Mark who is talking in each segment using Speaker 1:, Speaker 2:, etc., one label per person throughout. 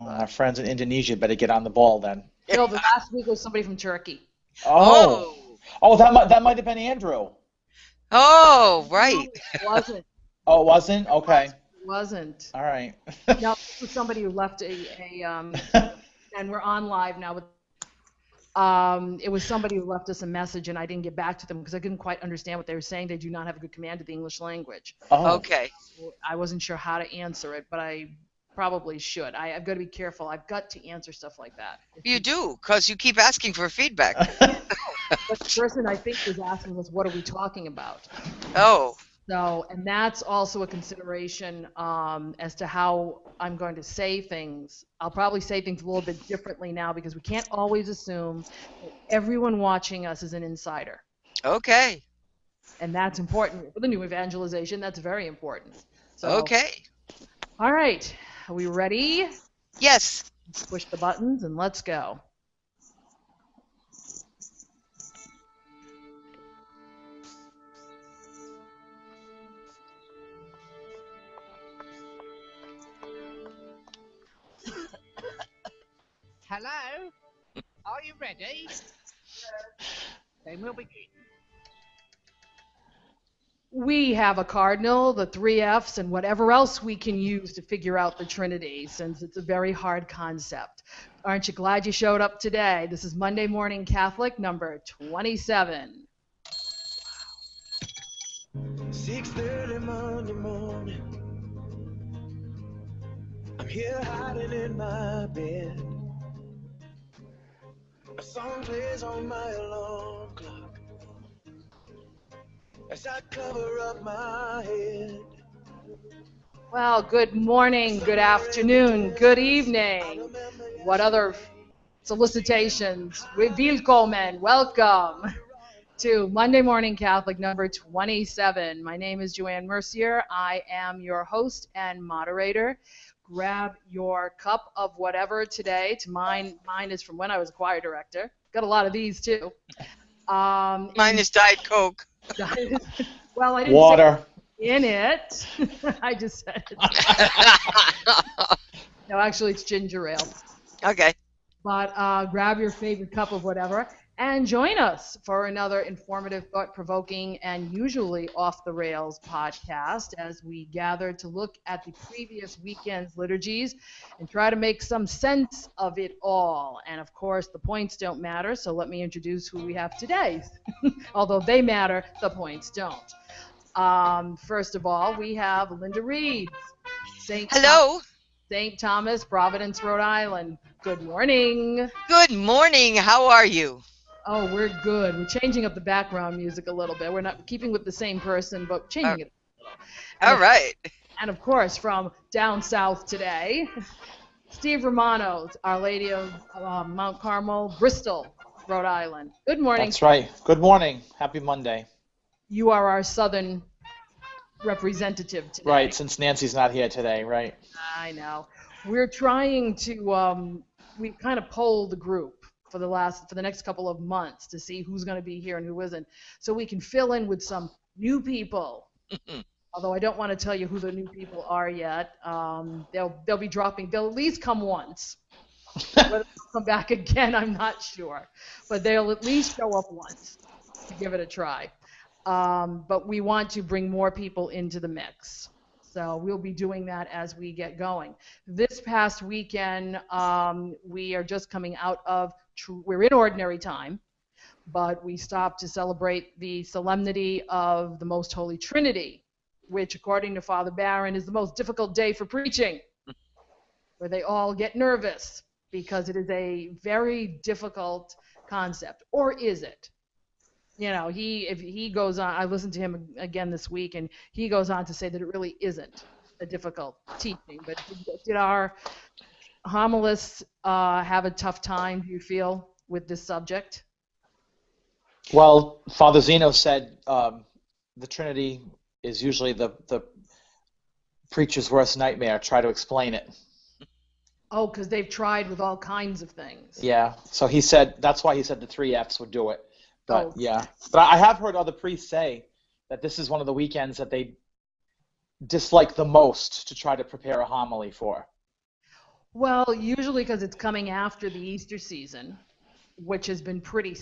Speaker 1: Our friends in Indonesia better get on the ball then.
Speaker 2: No, the last week was somebody from Turkey.
Speaker 1: Oh,
Speaker 3: Oh,
Speaker 1: oh, that might have been Andrew.
Speaker 3: oh,
Speaker 2: No,
Speaker 3: right.
Speaker 2: it wasn't.
Speaker 1: Oh, it wasn't? Okay.
Speaker 2: It wasn't.
Speaker 1: All right.
Speaker 2: No, this was somebody who left and we're on live now with. It was somebody who left us a message, and I didn't get back to them because I couldn't quite understand what they were saying. They do not have a good command of the English language.
Speaker 1: Oh,
Speaker 3: Okay.
Speaker 2: I wasn't sure how to answer it, but I probably should. I've got to be careful. I've got to answer stuff like that.
Speaker 3: You do, because you keep asking for feedback.
Speaker 2: But the person I think was asking was, what are we talking about?
Speaker 3: Oh,
Speaker 2: So, and that's also a consideration as to how I'm going to say things. I'll probably say things a little bit differently now because we can't always assume that everyone watching us is an insider.
Speaker 3: okay.
Speaker 2: And that's important. For the new evangelization, that's very important. So,
Speaker 3: Okay.
Speaker 2: all right. Are we ready?
Speaker 3: Yes.
Speaker 2: Push the buttons and let's go.
Speaker 4: Hello? Are you ready? Then we'll begin.
Speaker 2: We have a cardinal, the three F's, and whatever else we can use to figure out the Trinity, since it's a very hard concept. Aren't you glad you showed up today? This is Monday Morning Catholic number 27.
Speaker 5: 6:30 Monday morning. I'm here hiding in my bed. A song plays on my alarm clock as I cover up my head.
Speaker 2: Well, good morning, good afternoon, good evening. What other solicitations? Willkommen, welcome to Monday Morning Catholic number 27. My name is Joanne Mercier. I am your host and moderator. Grab your cup of whatever today. Mine is from when I was a choir director. Got a lot of these too.
Speaker 3: Mine is Diet Coke.
Speaker 2: Well, I didn't
Speaker 1: water.
Speaker 2: say in it. I just said it. No, actually, it's ginger ale.
Speaker 3: Okay.
Speaker 2: But grab your favorite cup of whatever and join us for another informative, thought-provoking, and usually off-the-rails podcast as we gather to look at the previous weekend's liturgies and try to make some sense of it all. And of course, the points don't matter, so let me introduce who we have today. Although they matter, the points don't. First of all, we have Linda Reed,
Speaker 3: Hello.
Speaker 2: St. Thomas, Providence, Rhode Island. Good morning.
Speaker 3: Good morning. How are you?
Speaker 2: Oh, we're good. We're changing up the background music a little bit. We're not keeping with the same person, but changing it a little.
Speaker 3: All right.
Speaker 2: And of course, from down south today, Steve Romano, Our Lady of Mount Carmel, Bristol, Rhode Island. Good morning.
Speaker 1: That's right. Good morning. Happy Monday.
Speaker 2: You are our southern representative today.
Speaker 1: Right, since Nancy's not here today, right?
Speaker 2: I know. We're trying to, we kind of polled the group for the next couple of months to see who's going to be here and who isn't, so we can fill in with some new people. Although I don't want to tell you who the new people are yet. They'll be dropping. They'll at least come once. Whether they'll come back again, I'm not sure, but they'll at least show up once to give it a try. But we want to bring more people into the mix. So we'll be doing that as we get going. This past weekend, we are just coming out of, we're in ordinary time, but we stopped to celebrate the solemnity of the Most Holy Trinity, which according to Father Barron is the most difficult day for preaching, where they all get nervous because it is a very difficult concept. Or is it? You know, if he goes on, I listened to him again this week, and he goes on to say that it really isn't a difficult teaching. But did our homilists have a tough time, do you feel, with this subject?
Speaker 1: Well, Father Zeno said the Trinity is usually the preacher's worst nightmare. Try to explain it.
Speaker 2: Oh, because they've tried with all kinds of things.
Speaker 1: Yeah, so he said, that's why he said the three F's would do it. But
Speaker 2: Oh.
Speaker 1: yeah, but I have heard other priests say that this is one of the weekends that they dislike the most to try to prepare a homily for.
Speaker 2: Well, usually because it's coming after the Easter season, which has been pretty,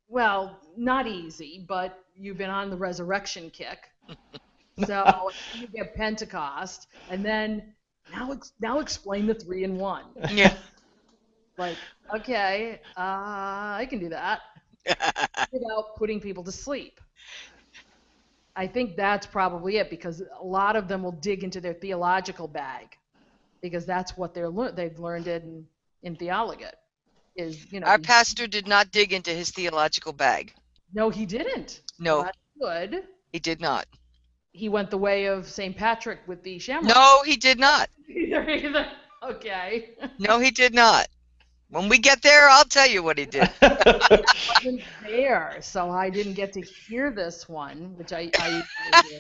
Speaker 2: well, not easy, but you've been on the resurrection kick. So you get Pentecost, and then now explain the 3 in 1.
Speaker 3: Yeah.
Speaker 2: Like, okay, I can do that without putting people to sleep. I think that's probably it, because a lot of them will dig into their theological bag, because that's what they've learned in Theologate. Is,
Speaker 3: Our pastor did not dig into his theological bag.
Speaker 2: No, he didn't.
Speaker 3: No.
Speaker 2: Well, that's good.
Speaker 3: He did not.
Speaker 2: He went the way of St. Patrick with the shamrock.
Speaker 3: No, he did not.
Speaker 2: Either. Okay.
Speaker 3: No, he did not. When we get there, I'll tell you what he did.
Speaker 2: I wasn't there, so I didn't get to hear this one, which I usually do.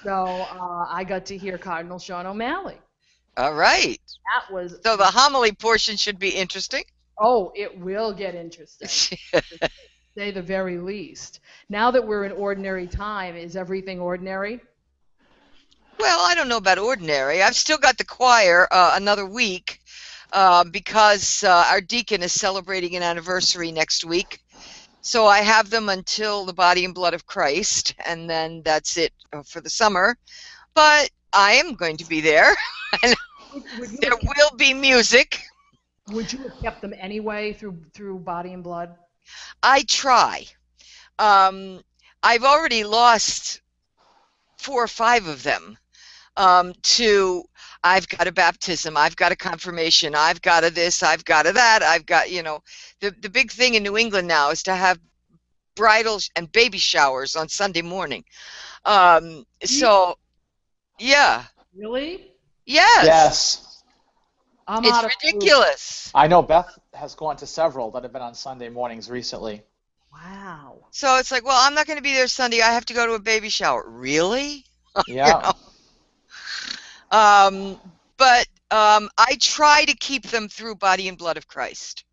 Speaker 2: So I got to hear Cardinal Sean O'Malley.
Speaker 3: All right.
Speaker 2: That was.
Speaker 3: So the homily portion should be interesting.
Speaker 2: Oh, it will get interesting. To say the very least. Now that we're in ordinary time, is everything ordinary?
Speaker 3: Well, I don't know about ordinary. I've still got the choir another week because our deacon is celebrating an anniversary next week. So I have them until the Body and Blood of Christ, and then that's it for the summer. But I am going to be there, and there will be music.
Speaker 2: Would you have kept them anyway through Body and Blood?
Speaker 3: I try. I've already lost 4 or 5 of them to I've got a baptism, I've got a confirmation, I've got a this, I've got a that, I've got, the big thing in New England now is to have bridal and baby showers on Sunday morning. So, yeah.
Speaker 2: Really?
Speaker 3: Yes.
Speaker 1: Yes.
Speaker 3: It's ridiculous.
Speaker 1: I know Beth has gone to several that have been on Sunday mornings recently.
Speaker 2: Wow.
Speaker 3: So it's like, well, I'm not going to be there Sunday. I have to go to a baby shower. Really?
Speaker 1: Yeah.
Speaker 3: But I try to keep them through Body and Blood of Christ.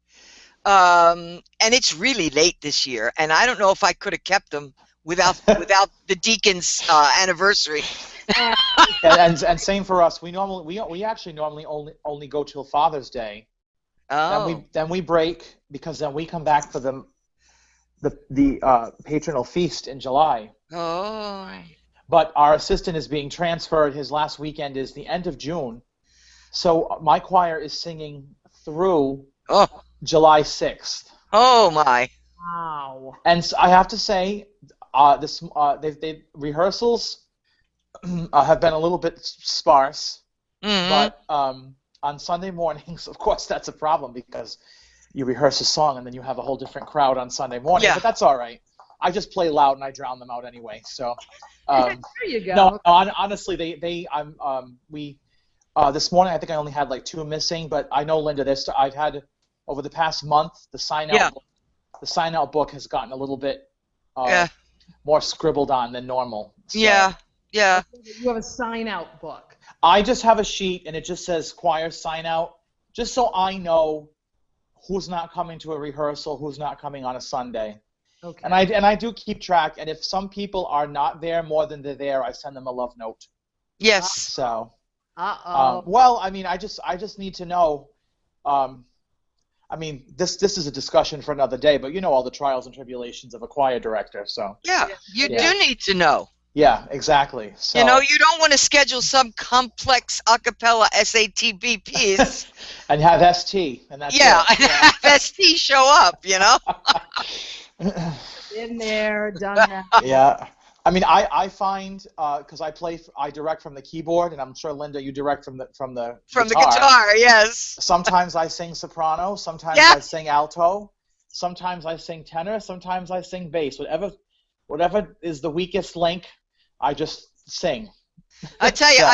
Speaker 3: And it's really late this year, and I don't know if I could have kept them without the deacon's anniversary.
Speaker 1: and same for us. We actually normally only go till Father's Day.
Speaker 3: Oh.
Speaker 1: Then we break, because then we come back for the patronal feast in July.
Speaker 3: Oh.
Speaker 1: But our assistant is being transferred. His last weekend is the end of June. So my choir is singing through July 6th.
Speaker 3: Oh, my.
Speaker 2: Wow.
Speaker 1: And so I have to say, they rehearsals have been a little bit sparse.
Speaker 3: Mm-hmm.
Speaker 1: But on Sunday mornings, of course, that's a problem, because you rehearse a song and then you have a whole different crowd on Sunday morning.
Speaker 3: Yeah.
Speaker 1: But that's all right. I just play loud and I drown them out anyway. So
Speaker 2: There you go.
Speaker 1: no, honestly, this morning I think I only had like 2 missing, but I know, Linda, I've had over the past month the sign out book has gotten a little bit more scribbled on than normal. So
Speaker 3: Yeah.
Speaker 2: You have a sign-out book.
Speaker 1: I just have a sheet and it just says choir sign out, just so I know who's not coming to a rehearsal, who's not coming on a Sunday.
Speaker 2: Okay.
Speaker 1: And I do keep track, and if some people are not there more than they're there, I send them a love note.
Speaker 3: Yes.
Speaker 1: So,
Speaker 2: Uh-oh.
Speaker 1: well, I mean, I just need to know. I mean, this is a discussion for another day, but you know all the trials and tribulations of a choir director. So.
Speaker 3: Yeah. You
Speaker 1: Yeah.
Speaker 3: do need to know.
Speaker 1: Yeah, exactly. So.
Speaker 3: You don't want to schedule some complex a cappella SATB piece.
Speaker 1: And have ST, and that's
Speaker 3: Yeah,
Speaker 1: it.
Speaker 3: and have ST show up,
Speaker 2: Been there, done that.
Speaker 1: Yeah. I mean, I find, because I direct from the keyboard, and I'm sure, Linda, you direct from the
Speaker 3: From the guitar, yes.
Speaker 1: Sometimes I sing soprano, sometimes
Speaker 3: Yeah.
Speaker 1: I sing alto, sometimes I sing tenor, sometimes I sing bass. Whatever is the weakest link, I just sing.
Speaker 3: I tell you,
Speaker 1: So.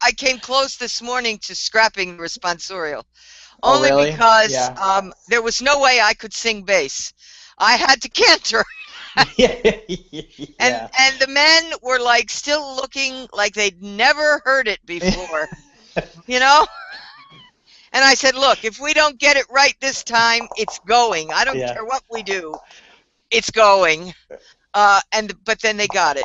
Speaker 3: I came close this morning to scrapping the responsorial,
Speaker 1: Oh,
Speaker 3: only
Speaker 1: really?
Speaker 3: because
Speaker 1: Yeah.
Speaker 3: there was no way I could sing bass. I had to cantor,
Speaker 1: Yeah.
Speaker 3: and the men were like still looking like they'd never heard it before, And I said, look, if we don't get it right this time, it's going. I don't care what we do, it's going. But then they got it.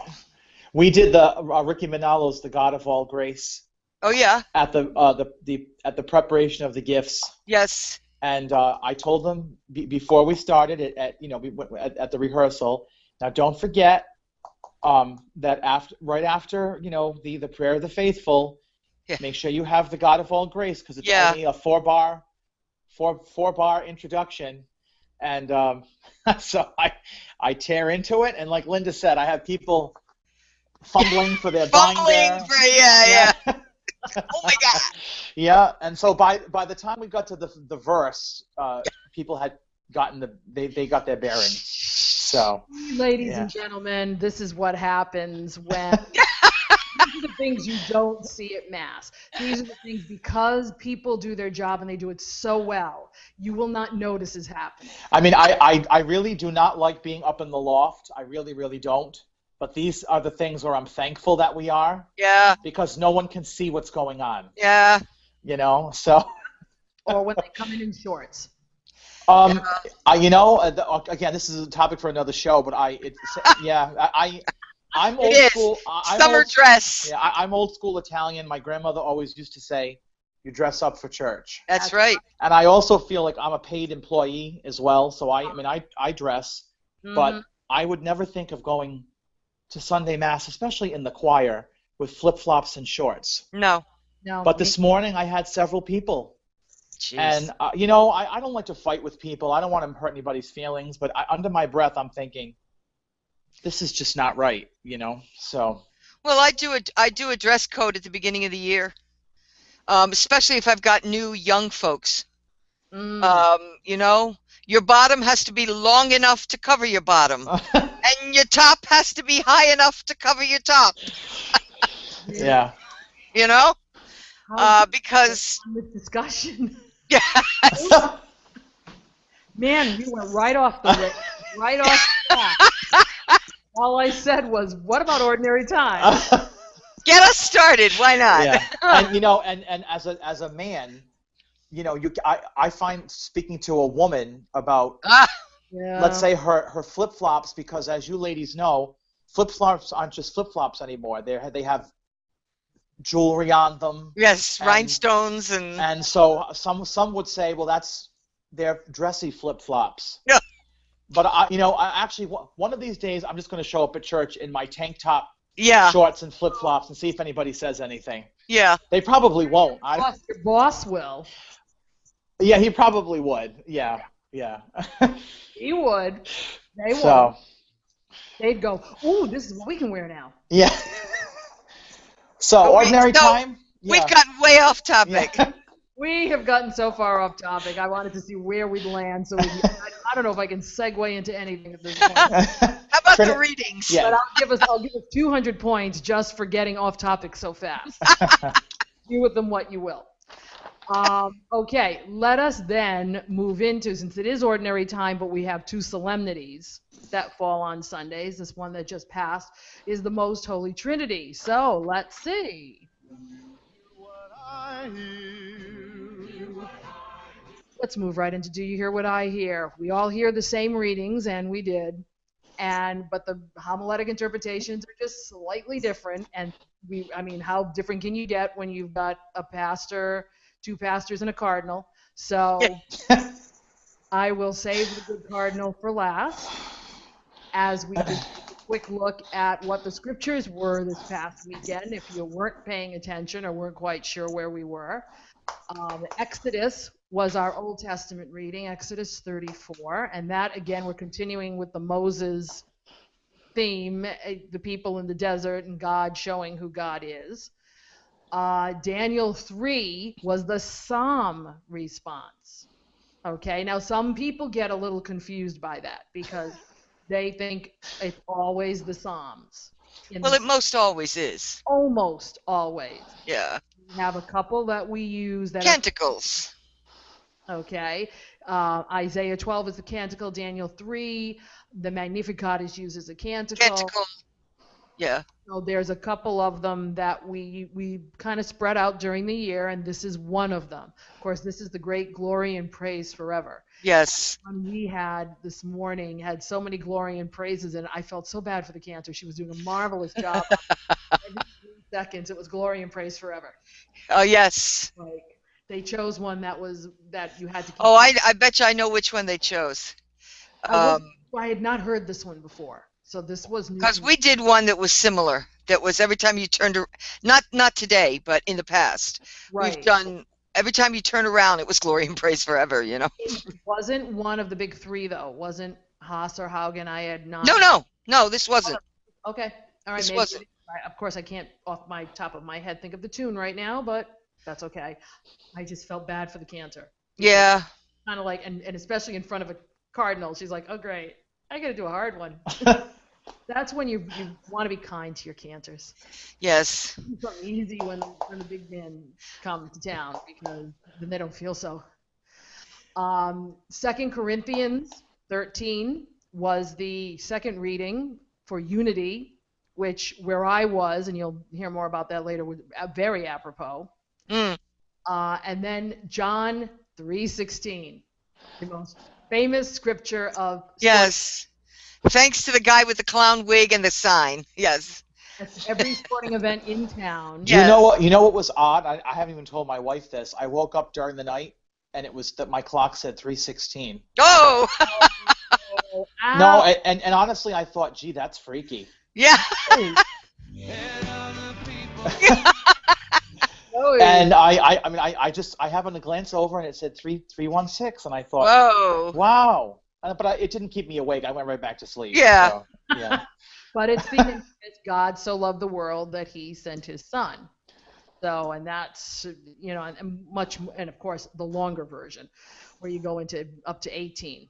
Speaker 1: We did the Ricky Manalo's "The God of All Grace"
Speaker 3: Oh yeah.
Speaker 1: at the preparation of the gifts.
Speaker 3: Yes.
Speaker 1: And I told them before we started at the rehearsal. Now don't forget that right after the prayer of the faithful, make sure you have the God of all grace, because it's only a four bar introduction. And so I tear into it, and like Linda said, I have people fumbling for their binder.
Speaker 3: Yeah. Oh my God.
Speaker 1: Yeah, and so by the time we got to the verse, people had gotten they got their bearings. So,
Speaker 2: ladies and gentlemen, this is what happens when these are the things you don't see at Mass. These are the things, because people do their job and they do it so well, you will not notice is happening.
Speaker 1: I mean, I really do not like being up in the loft. I really, really don't. But these are the things where I'm thankful that we are.
Speaker 3: Yeah.
Speaker 1: Because no one can see what's going on.
Speaker 3: Yeah.
Speaker 1: So.
Speaker 3: Oh.
Speaker 1: Or
Speaker 2: when they come in shorts.
Speaker 1: Again, this is a topic for another show, but I'm old school.
Speaker 3: Summer dress.
Speaker 1: Yeah, I'm old school Italian. My grandmother always used to say, "You dress up for church."
Speaker 3: That's right.
Speaker 1: And I also feel like I'm a paid employee as well, so I dress, but I would never think of going to Sunday Mass, especially in the choir, with flip-flops and shorts.
Speaker 3: No.
Speaker 1: But this morning I had several people.
Speaker 3: Jeez.
Speaker 1: And, I don't like to fight with people. I don't want to hurt anybody's feelings, but under my breath I'm thinking, this is just not right, so. Well,
Speaker 3: I do a dress code at the beginning of the year, especially if I've got new young folks. Your bottom has to be long enough to cover your bottom, and your top has to be high enough to cover your top.
Speaker 1: Yeah.
Speaker 3: Because
Speaker 2: this discussion.
Speaker 3: Yeah.
Speaker 2: Man, you went right off the list, right off the top. All I said was, "What about ordinary time?"
Speaker 3: Get us started. Why not?
Speaker 1: Yeah. And as a man, I find speaking to a woman about, let's say her flip-flops, because as you ladies know, flip-flops aren't just flip-flops anymore. They have jewelry on them.
Speaker 3: Yes, rhinestones and.
Speaker 1: And so some would say, well, they're dressy flip-flops.
Speaker 3: Yeah.
Speaker 1: But I actually one of these days I'm just going to show up at church in my tank top, shorts and flip-flops and see if anybody says anything.
Speaker 3: Yeah.
Speaker 1: They probably won't.
Speaker 2: Your boss will.
Speaker 1: Yeah, he probably would. Yeah.
Speaker 2: He would. They would.
Speaker 1: So.
Speaker 2: They'd go, "Ooh, this is what we can wear now."
Speaker 1: Yeah. So ordinary time. Yeah.
Speaker 3: We've gotten way off topic.
Speaker 1: Yeah.
Speaker 2: We have gotten so far off topic. I wanted to see where we'd land, so I don't know if I can segue into anything at this point.
Speaker 3: How about the readings?
Speaker 1: Yeah.
Speaker 2: But I'll give us 200 points just for getting off topic so fast. Do with them what you will. Okay, let us then move into, since it is ordinary time, but we have two solemnities that fall on Sundays. This one that just passed is the Most Holy Trinity. So let's see. Let's move right into Do You Hear What I Hear? We all hear the same readings, and we did. But the homiletic interpretations are just slightly different. And how different can you get when you've got a pastor, two pastors, and a cardinal? So I will save the good cardinal for last, as we take a quick look at what the scriptures were this past weekend, if you weren't paying attention or weren't quite sure where we were. Exodus was our Old Testament reading, Exodus 34, and that, again, we're continuing with the Moses theme, the people in the desert and God showing who God is. Daniel 3 was the Psalm response. Okay, now some people get a little confused by that because they think it's always the Psalms.
Speaker 3: Well, it most always is.
Speaker 2: Almost always.
Speaker 3: Yeah.
Speaker 2: We have a couple that we use that
Speaker 3: Canticles.
Speaker 2: Okay. Isaiah 12 is a canticle. Daniel 3, the Magnificat is used as a canticle.
Speaker 3: Canticle. Yeah.
Speaker 2: So there's a couple of them that we kind of spread out during the year, and this is one of them. Of course, this is the great Glory and Praise Forever.
Speaker 3: Yes.
Speaker 2: One we had this morning had so many glory and praises, and I felt so bad for the cantor. She was doing a marvelous job. seconds. It was Glory and Praise Forever.
Speaker 3: Oh, yes.
Speaker 2: Like they chose one that you had to keep.
Speaker 3: Oh, I bet you I know which one they chose.
Speaker 2: I had not heard this one before, so this was new.
Speaker 3: Because we did one that was similar. That was every time you turned, not today, but in the past.
Speaker 2: Right.
Speaker 3: We've done every time you turn around, it was Glory and Praise Forever. You know.
Speaker 2: It wasn't one of the big three though. It wasn't Haas or Haugen. I had not.
Speaker 3: No, this wasn't.
Speaker 2: Okay, all right.
Speaker 3: This wasn't.
Speaker 2: Of course, I can't off my top of my head think of the tune right now, but that's okay. I just felt bad for the cantor.
Speaker 3: Yeah.
Speaker 2: Kind of like, and especially in front of a cardinal, she's like, oh great, I got to do a hard one. That's when you want to be kind to your cantors.
Speaker 3: Yes.
Speaker 2: Do something easy when the big men come to town, because then they don't feel so. 2 Corinthians 13 was the second reading for Unity, where I was, and you'll hear more about that later, was very apropos. And then John 3:16, the most famous scripture of
Speaker 3: Yes. Thanks to the guy with the clown wig and the sign. Yes.
Speaker 2: That's every sporting event in town.
Speaker 3: Yes.
Speaker 1: You know what was odd? I haven't even told my wife this. I woke up during the night and it was that my clock said 3:16.
Speaker 3: Oh.
Speaker 1: No, and honestly, I thought, gee, that's freaky.
Speaker 3: Yeah.
Speaker 1: And I happened to glance over and it said 3:16, and I thought,
Speaker 3: whoa,
Speaker 1: wow. But it didn't keep me awake. I went right back to sleep.
Speaker 3: Yeah.
Speaker 1: So, yeah.
Speaker 2: But it's God so loved the world that he sent his son. So, and that's, and of course the longer version where you go into up to 18.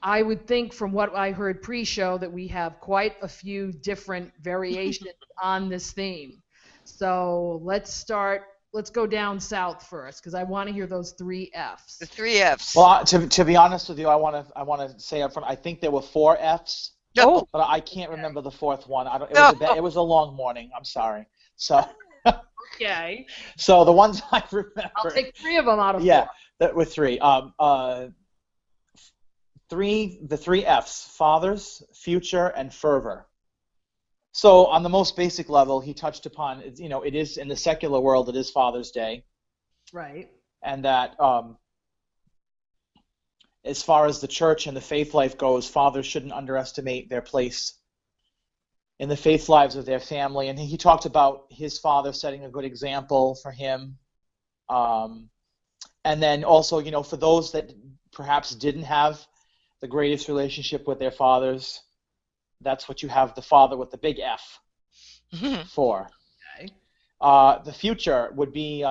Speaker 2: I would think from what I heard pre-show that we have quite a few different variations on this theme. So let's go down south first, because I want to hear those 3 Fs.
Speaker 3: The 3 Fs.
Speaker 1: Well, to be honest with you, I want to say up front, I think there were 4 Fs.
Speaker 3: Oh.
Speaker 1: But I can't remember the 4th one. It was a long morning. I'm sorry. So.
Speaker 2: Okay.
Speaker 1: So the ones I remember.
Speaker 2: I'll take 3 of them out of 4.
Speaker 1: Yeah, that were 3. The 3 Fs: fathers, future, and fervor. So on the most basic level, he touched upon, it is in the secular world, it is Father's Day.
Speaker 2: Right.
Speaker 1: And that as far as the church and the faith life goes, fathers shouldn't underestimate their place in the faith lives of their family. And he talked about his father setting a good example for him. And then also, for those that perhaps didn't have the greatest relationship with their fathers, that's what you have the father with the big F for.
Speaker 2: Okay.
Speaker 1: The future would be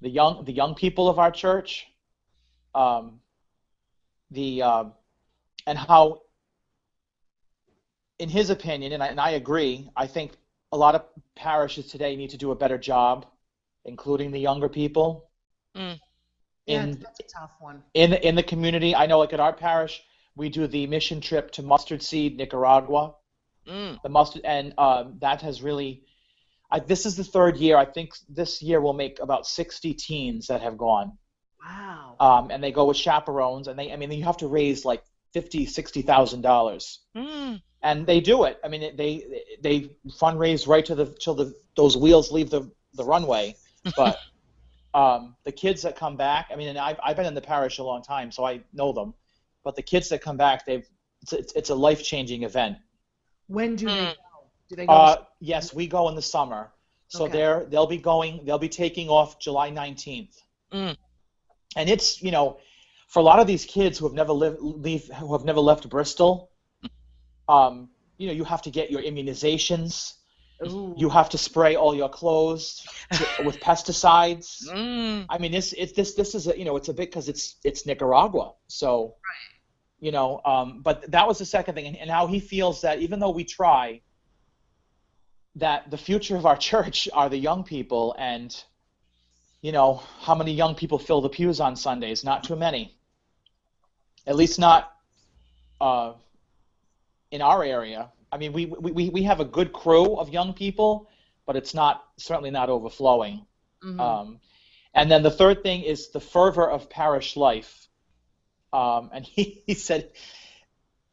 Speaker 1: the young people of our church, and how, in his opinion, and I agree, I think a lot of parishes today need to do a better job, including the younger people.
Speaker 2: That's a tough one.
Speaker 1: In the community. I know, like at our parish, we do the mission trip to Mustard Seed, Nicaragua. The mustard, and that has really. This is the 3rd year. I think this year we'll make about 60 teens that have gone.
Speaker 2: Wow.
Speaker 1: And they go with chaperones, and you have to raise like $50,000-$60,000. And they do it. They fundraise right till those wheels leave the runway. But the kids that come back, and I've been in the parish a long time, so I know them. But the kids that come back, it's a life-changing event.
Speaker 2: When do they go? Do they go?
Speaker 1: Yes, we go in the summer. So
Speaker 2: Okay.
Speaker 1: they'll be taking off July 19th. And it's, for a lot of these kids who have never left Bristol, you have to get your immunizations.
Speaker 2: Ooh.
Speaker 1: You have to spray all your clothes with pesticides. This is it's a bit, because it's Nicaragua. So, right. But that was the second thing, and how he feels that even though we try, that the future of our church are the young people, and how many young people fill the pews on Sundays? Not too many. At least not in our area. We have a good crew of young people, but it's certainly not overflowing.
Speaker 2: Mm-hmm.
Speaker 1: And then the third thing is the fervor of parish life. And he said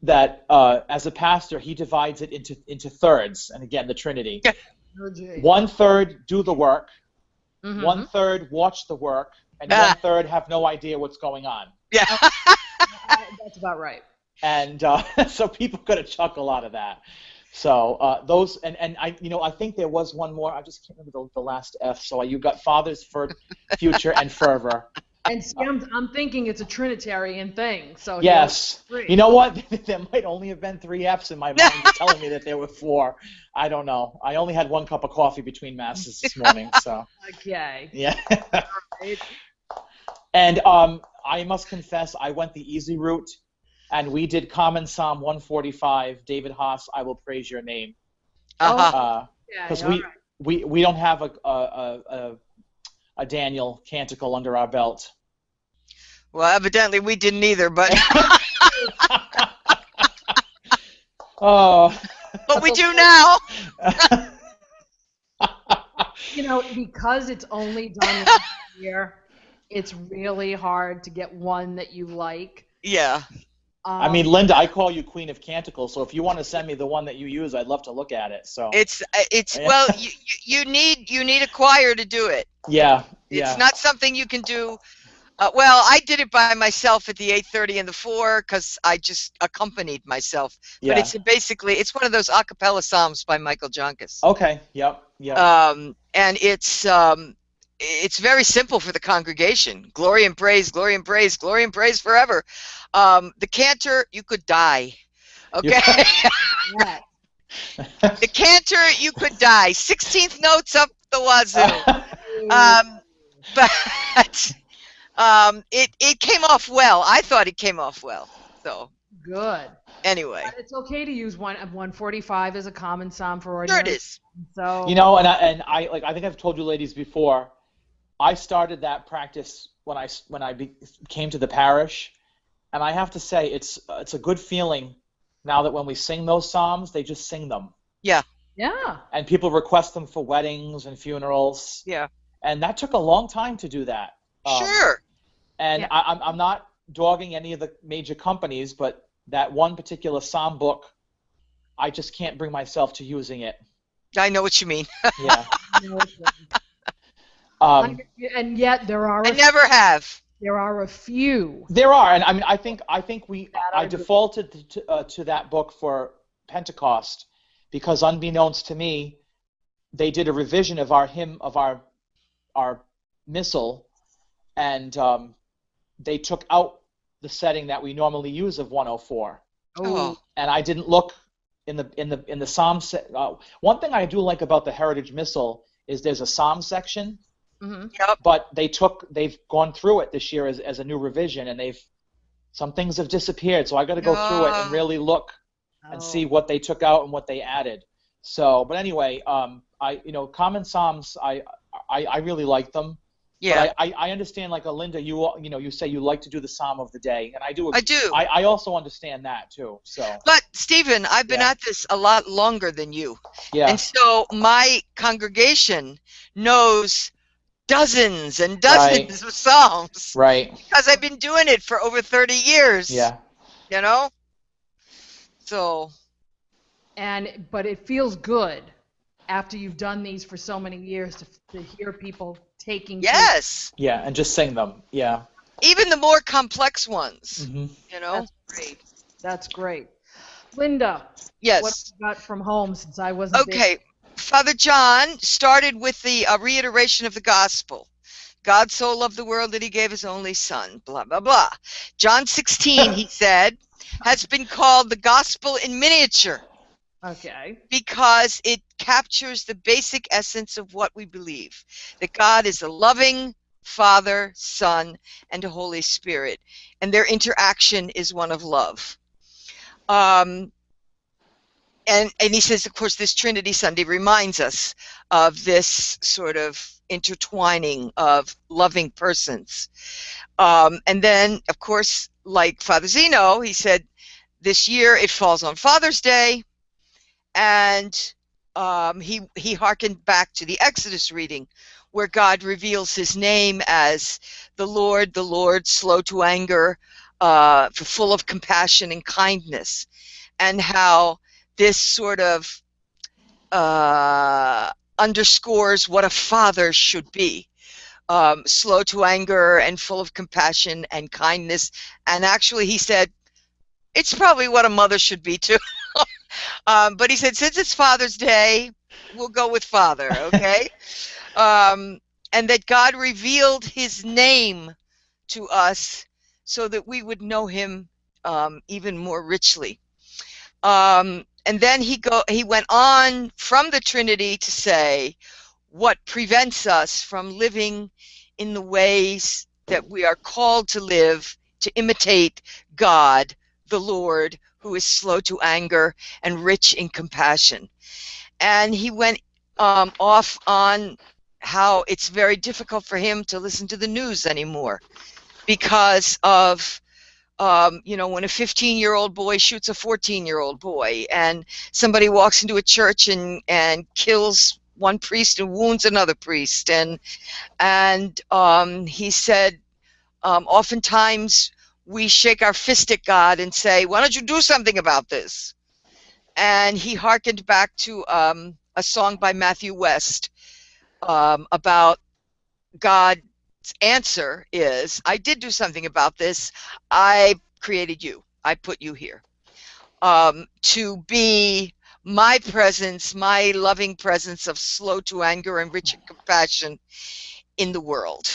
Speaker 1: that as a pastor, he divides it into thirds, and again, the Trinity.
Speaker 3: Yeah.
Speaker 1: 1/3 do the work,
Speaker 2: Mhm.
Speaker 1: 1/3 watch the work, and 1/3 have no idea what's going on.
Speaker 3: Yeah.
Speaker 2: That's about right.
Speaker 1: And so people got a chuckle out of that. So those, and I, I think there was one more. I just can't remember the last F. So you got fathers, future, and fervor.
Speaker 2: And see, I'm thinking it's a Trinitarian thing. So
Speaker 1: Yes.
Speaker 2: three.
Speaker 1: You know what? There might only have been 3 Fs in my mind telling me that there were 4. I don't know. I only had 1 cup of coffee between masses this morning. So.
Speaker 2: Okay.
Speaker 1: Yeah.
Speaker 2: Right.
Speaker 1: And I must confess, I went the easy route, and we did Common Psalm 145, David Haas, I will praise your name.
Speaker 3: Uh-huh.
Speaker 1: Because
Speaker 2: Okay,
Speaker 1: we don't have a Daniel canticle under our belt.
Speaker 3: Well, evidently we didn't either, but
Speaker 1: Oh.
Speaker 3: but we do now.
Speaker 2: Because it's only done once a year, it's really hard to get one that you like.
Speaker 3: Yeah.
Speaker 1: I mean, Linda, I call you Queen of Canticles, so if you want to send me the one that you use, I'd love to look at it. So
Speaker 3: It's well, you need a choir to do it.
Speaker 1: yeah.
Speaker 3: It's not something you can do. Well, I did it by myself at the 8:30 and the 4 because I just accompanied myself.
Speaker 1: Yeah.
Speaker 3: But it's one of those a cappella psalms by Michael Jonkis.
Speaker 1: Okay. Yep.
Speaker 3: And it's very simple for the congregation. Glory and praise, glory and praise, glory and praise forever. The cantor, you could die. Okay.
Speaker 2: Yeah.
Speaker 3: The cantor, you could die. 16th notes up the wazoo. But it came off well. I thought it came off well. So
Speaker 2: Good.
Speaker 3: anyway,
Speaker 2: But it's okay to use 145 as a common psalm for
Speaker 3: sure
Speaker 2: ordinary.
Speaker 3: it is.
Speaker 2: So
Speaker 1: and I think I've told you ladies before, I started that practice when I came to the parish, and I have to say it's a good feeling now that when we sing those psalms, they just sing them.
Speaker 3: Yeah.
Speaker 2: yeah.
Speaker 1: And people request them for weddings and funerals.
Speaker 3: Yeah.
Speaker 1: And that took a long time to do that.
Speaker 3: Sure.
Speaker 1: And
Speaker 2: Yeah.
Speaker 1: I'm not dogging any of the major companies, but that one particular psalm book, I just can't bring myself to using it.
Speaker 3: I know what you mean.
Speaker 1: Yeah.
Speaker 2: No, it
Speaker 1: Um,
Speaker 2: and yet there are
Speaker 3: I never have.
Speaker 2: there are a few.
Speaker 1: There are, and I mean, I think I
Speaker 2: are
Speaker 1: defaulted to that book for Pentecost because, unbeknownst to me, they did a revision of our hymn of our missal, and they took out the setting that we normally use of 104.
Speaker 3: Oh.
Speaker 1: And I didn't look in the psalm. One thing I do like about the Heritage Missal is there's a psalm section.
Speaker 2: Mm-hmm.
Speaker 3: Yep.
Speaker 1: But they've gone through it this year as a new revision, and some things have disappeared. So I got to go through it and really look and see what they took out and what they added. So, but anyway, common psalms, I really like them.
Speaker 3: Yeah.
Speaker 1: But I understand, like Linda, you say you like to do the psalm of the day, and I do.
Speaker 3: I do.
Speaker 1: I also understand that too. So.
Speaker 3: But Stephen, I've been
Speaker 1: Yeah.
Speaker 3: at this a lot longer than you.
Speaker 1: Yeah.
Speaker 3: And so my congregation knows dozens and dozens of psalms
Speaker 1: Right.
Speaker 3: because I've been doing it for over 30 years.
Speaker 1: Yeah.
Speaker 3: You know? So.
Speaker 2: But it feels good after you've done these for so many years to hear people taking.
Speaker 3: Yes.
Speaker 1: Yeah, and just sing them. Yeah.
Speaker 3: Even the more complex ones.
Speaker 1: Mm-hmm.
Speaker 3: You know?
Speaker 2: That's great. That's great. Linda,
Speaker 3: Yes.
Speaker 2: what have you got from home since I wasn't there?
Speaker 3: Okay. Father John started with the reiteration of the gospel. God so loved the world that he gave his only son, blah, blah, blah. John 16, he said, has been called the gospel in miniature
Speaker 2: Okay.
Speaker 3: because it captures the basic essence of what we believe, that God is a loving Father, Son, and a Holy Spirit, and their interaction is one of love. And he says, of course, this Trinity Sunday reminds us of this sort of intertwining of loving persons. And then, of course, like Father Zeno, he said, this year it falls on Father's Day, and he hearkened back to the Exodus reading, where God reveals his name as the Lord, slow to anger, full of compassion and kindness, and how this sort of underscores what a father should be. Slow to anger and full of compassion and kindness. And actually, he said, it's probably what a mother should be too. But he said, since it's Father's Day, we'll go with Father, okay? And that God revealed his name to us so that we would know him even more richly. And then he went on from the Trinity to say what prevents us from living in the ways that we are called to live, to imitate God, the Lord, who is slow to anger and rich in compassion. And he went off on how it's very difficult for him to listen to the news anymore because of you know, when a 15-year-old boy shoots a 14-year-old boy, and somebody walks into a church and kills one priest and wounds another priest, and he said, oftentimes we shake our fist at God and say, why don't you do something about this? And he hearkened back to a song by Matthew West about God's answer is, I did do something about this. I created you. I put you here to be my presence, my loving presence of slow to anger and rich in compassion in the world.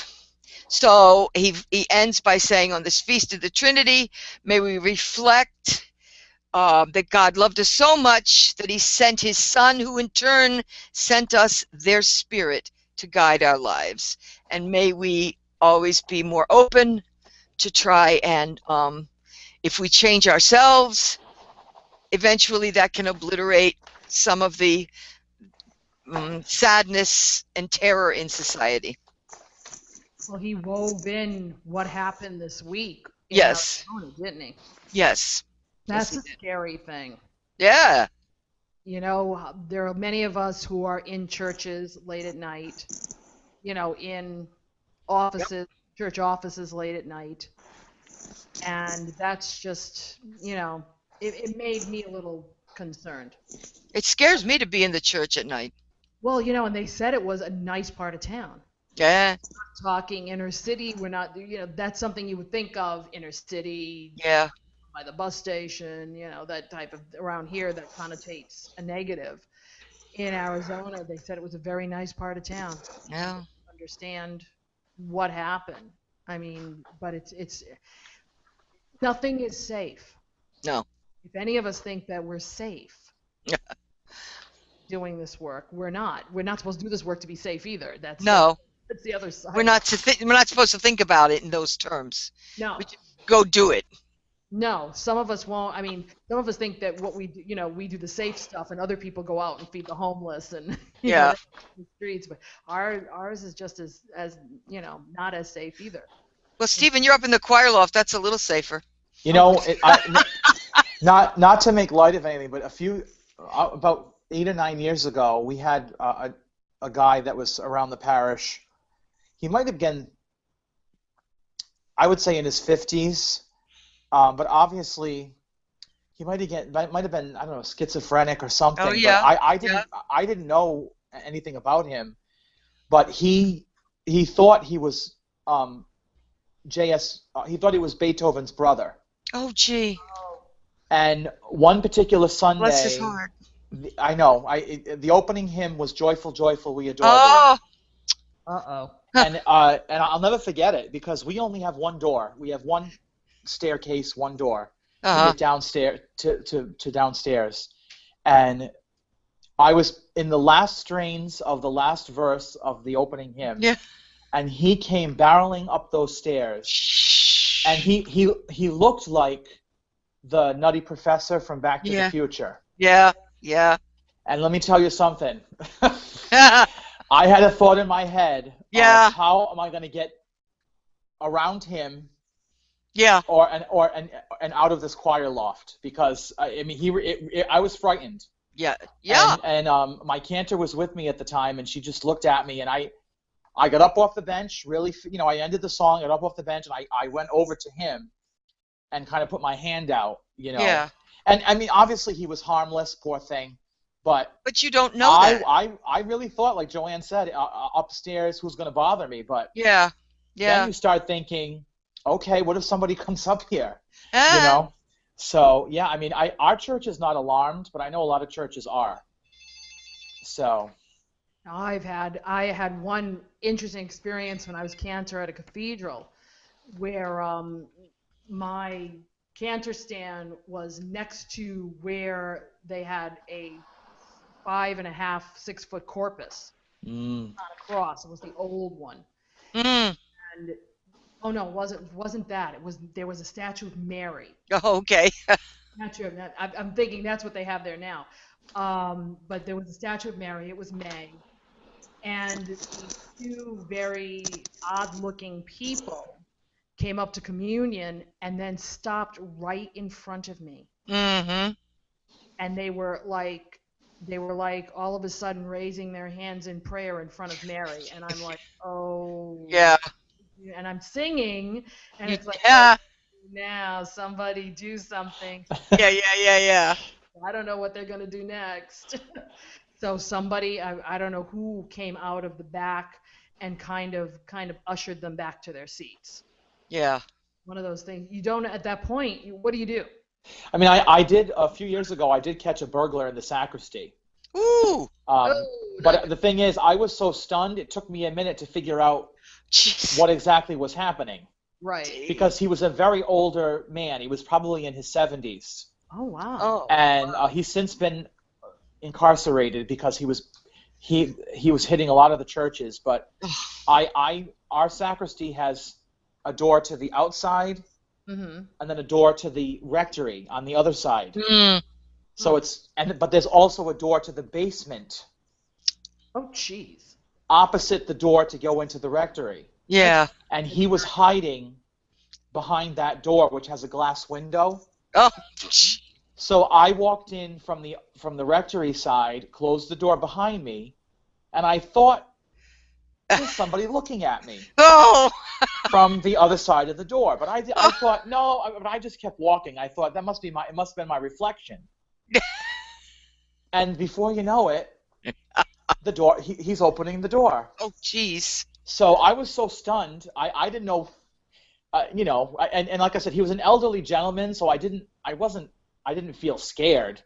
Speaker 3: So he ends by saying, on this Feast of the Trinity, may we reflect that God loved us so much that he sent his Son, who in turn sent us their Spirit to guide our lives. And may we always be more open to try and, if we change ourselves, eventually that can obliterate some of the sadness and terror in society.
Speaker 2: Well, he wove in what happened this week.
Speaker 3: Yes.
Speaker 2: Arizona, didn't he?
Speaker 3: Yes.
Speaker 2: That's
Speaker 3: yes,
Speaker 2: a scary thing.
Speaker 3: Yeah.
Speaker 2: You know, there are many of us who are in churches late at night, you know, in offices, church offices late at night. And that's just, you know, it made me a little concerned.
Speaker 3: It scares me to be in the church at night.
Speaker 2: Well, you know, and they said it was a nice part of town.
Speaker 3: Yeah.
Speaker 2: We're not talking inner city. We're not, you know, that's something you would think of inner city.
Speaker 3: Yeah.
Speaker 2: By the bus station, you know, that type of, around here that connotates a negative. In Arizona, they said it was a very nice part of town.
Speaker 3: Yeah.
Speaker 2: Understand what happened. I mean, but it's nothing is safe.
Speaker 3: No.
Speaker 2: If any of us think that we're safe doing this work, we're not. We're not supposed to do this work to be safe either. That's the other side.
Speaker 3: We're not supposed to think about it in those terms.
Speaker 2: No.
Speaker 3: We just go do it.
Speaker 2: No, some of us won't. I mean, some of us think that what we do, you know, we do the safe stuff, and other people go out and feed the homeless and you know, the streets. But ours is just as you know, not as safe either.
Speaker 3: Well, Stephen, you're up in the choir loft. That's a little safer.
Speaker 1: You know, not to make light of anything, but about 8 or 9 years ago, we had a guy that was around the parish. He might have been, I would say, in his 50s. But obviously, he might have been, I don't know, schizophrenic or something.
Speaker 3: Oh yeah.
Speaker 1: But I didn't know anything about him. But he thought he was he thought he was Beethoven's brother.
Speaker 3: Oh gee.
Speaker 1: And one particular Sunday,
Speaker 3: bless his heart.
Speaker 1: I know. The opening hymn was "Joyful, Joyful, We Adore Thee."
Speaker 3: Oh.
Speaker 2: Uh-oh.
Speaker 1: And I'll never forget it because we only have one door. We have one staircase, one door to get downstairs to downstairs. And I was in the last strains of the last verse of the opening hymn.
Speaker 3: Yeah.
Speaker 1: And he came barreling up those stairs. And he looked like the Nutty Professor from Back to the Future.
Speaker 3: Yeah. Yeah.
Speaker 1: And let me tell you something. I had a thought in my head.
Speaker 3: Yeah.
Speaker 1: How am I going to get around him?
Speaker 3: Yeah.
Speaker 1: Or out of this choir loft, because I mean I was frightened.
Speaker 3: Yeah. Yeah.
Speaker 1: And my cantor was with me at the time, and she just looked at me, and I got up off the bench, really, you know, I ended the song, got up off the bench, and I went over to him, and kind of put my hand out, you know.
Speaker 3: Yeah.
Speaker 1: And I mean, obviously he was harmless, poor thing, but
Speaker 3: you don't know that.
Speaker 1: I really thought, like Joanne said, upstairs, who's going to bother me? But
Speaker 3: Yeah.
Speaker 1: then you start thinking, okay, what if somebody comes up here?
Speaker 3: Ah.
Speaker 1: You know? So, yeah, I mean, our church is not alarmed, but I know a lot of churches are. So.
Speaker 2: I had one interesting experience when I was cantor at a cathedral, where my cantor stand was next to where they had a 5.5, 6 foot corpus on a cross. It was the old one. And oh no, it wasn't that. There was a statue of Mary.
Speaker 3: Oh, okay.
Speaker 2: I'm thinking that's what they have there now. But there was a statue of Mary. It was May. And these two very odd-looking people came up to communion and then stopped right in front of me.
Speaker 3: Mm-hmm.
Speaker 2: And they were like all of a sudden raising their hands in prayer in front of Mary. And I'm like, oh.
Speaker 3: Yeah.
Speaker 2: And I'm singing, and it's like,
Speaker 3: yeah.
Speaker 2: Oh, now somebody do something.
Speaker 3: Yeah.
Speaker 2: I don't know what they're going to do next. So somebody, I don't know who, came out of the back and kind of ushered them back to their seats.
Speaker 3: Yeah.
Speaker 2: One of those things. You don't, at that point, what do you do?
Speaker 1: I mean, I did, a few years ago, I did catch a burglar in the sacristy.
Speaker 3: Ooh.
Speaker 1: But the thing is, I was so stunned, it took me a minute to figure out what exactly was happening.
Speaker 2: Right.
Speaker 1: Because he was a very older man. He was probably in his 70s.
Speaker 2: Oh, wow.
Speaker 3: Oh.
Speaker 1: And he's since been incarcerated because he was hitting a lot of the churches. But our sacristy has a door to the outside, and then a door to the rectory on the other side. So but there's also a door to the basement.
Speaker 2: Oh, jeez.
Speaker 1: Opposite the door to go into the rectory.
Speaker 3: Yeah.
Speaker 1: And he was hiding behind that door, which has a glass window.
Speaker 3: Oh.
Speaker 1: So I walked in from the rectory side, closed the door behind me, and I thought there's somebody looking at me from the other side of the door. But I thought no, but I just kept walking. I thought it must have been my reflection. And before you know it, the door he's opening the door.
Speaker 3: Oh, jeez.
Speaker 1: So I was so stunned. I didn't know, and like I said, he was an elderly gentleman, so I didn't feel scared,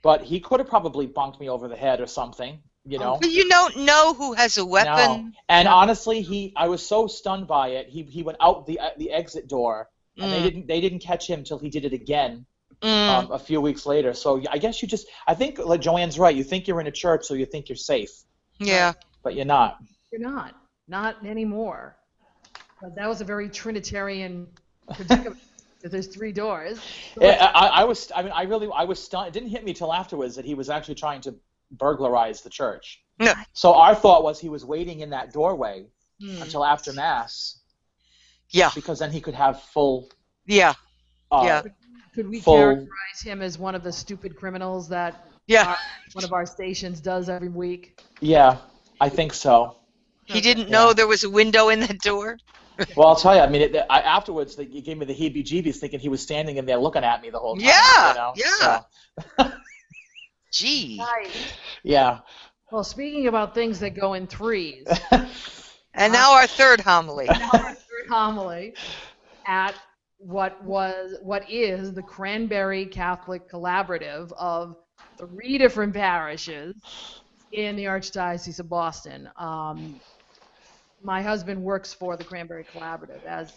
Speaker 1: but he could have probably bunked me over the head or something, you know.
Speaker 3: But you don't know who has a weapon.
Speaker 1: No. And honestly, I was so stunned by it. He went out the exit door, and they didn't catch him till he did it again a few weeks later. So I guess I think like Joanne's right. You think you're in a church, so you think you're safe.
Speaker 3: Yeah.
Speaker 1: But you're not.
Speaker 2: You're not anymore. But that was a very Trinitarian predicament. There's 3 doors.
Speaker 1: I was stunned. It didn't hit me till afterwards that he was actually trying to burglarize the church.
Speaker 3: No.
Speaker 1: So our thought was he was waiting in that doorway until after Mass.
Speaker 3: Yeah.
Speaker 1: Because then he could have full.
Speaker 3: Yeah.
Speaker 2: Could we characterize him as one of the stupid criminals that one of our stations does every week?
Speaker 1: Yeah, I think so.
Speaker 3: He didn't know there was a window in that door?
Speaker 1: Well, I'll tell you. I mean, afterwards, he gave me the heebie-jeebies, thinking he was standing in there looking at me the whole time.
Speaker 3: Yeah,
Speaker 1: you know?
Speaker 3: yeah.
Speaker 1: So.
Speaker 3: Gee.
Speaker 2: Nice.
Speaker 1: Yeah.
Speaker 2: Well, speaking about things that go in threes.
Speaker 3: And now our third homily.
Speaker 2: At what is the Cranberry Catholic Collaborative of 3 different parishes in the Archdiocese of Boston. My husband works for the Cranberry Collaborative as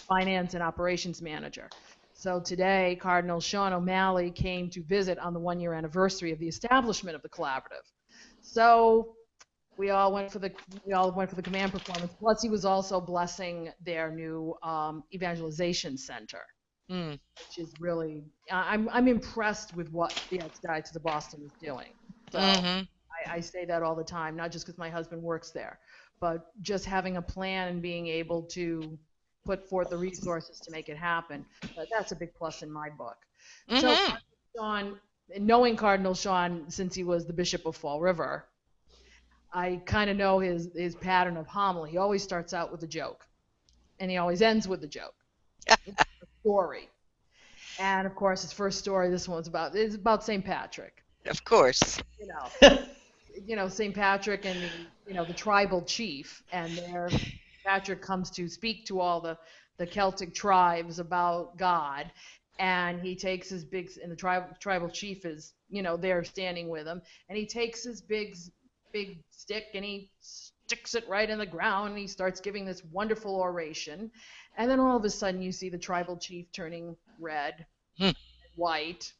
Speaker 2: finance and operations manager. So today, Cardinal Sean O'Malley came to visit on the 1-year anniversary of the establishment of the collaborative. So we all went for the command performance. Plus, he was also blessing their new evangelization center, which is really I'm impressed with what the Archdiocese of Boston is doing. So I say that all the time, not just because my husband works there, but just having a plan and being able to put forth the resources to make it happen. That's a big plus in my book. So, Sean, knowing Cardinal Sean since he was the Bishop of Fall River, I kind of know his pattern of homily. He always starts out with a joke, and he always ends with a joke. story. And of course, his first story, this one's about St. Patrick.
Speaker 3: Of course.
Speaker 2: St. Patrick and the tribal chief, and there Patrick comes to speak to all the Celtic tribes about God, and he takes his and the tribal chief is there standing with him, and he takes his big stick and he sticks it right in the ground, and he starts giving this wonderful oration, and then all of a sudden you see the tribal chief turning red, white,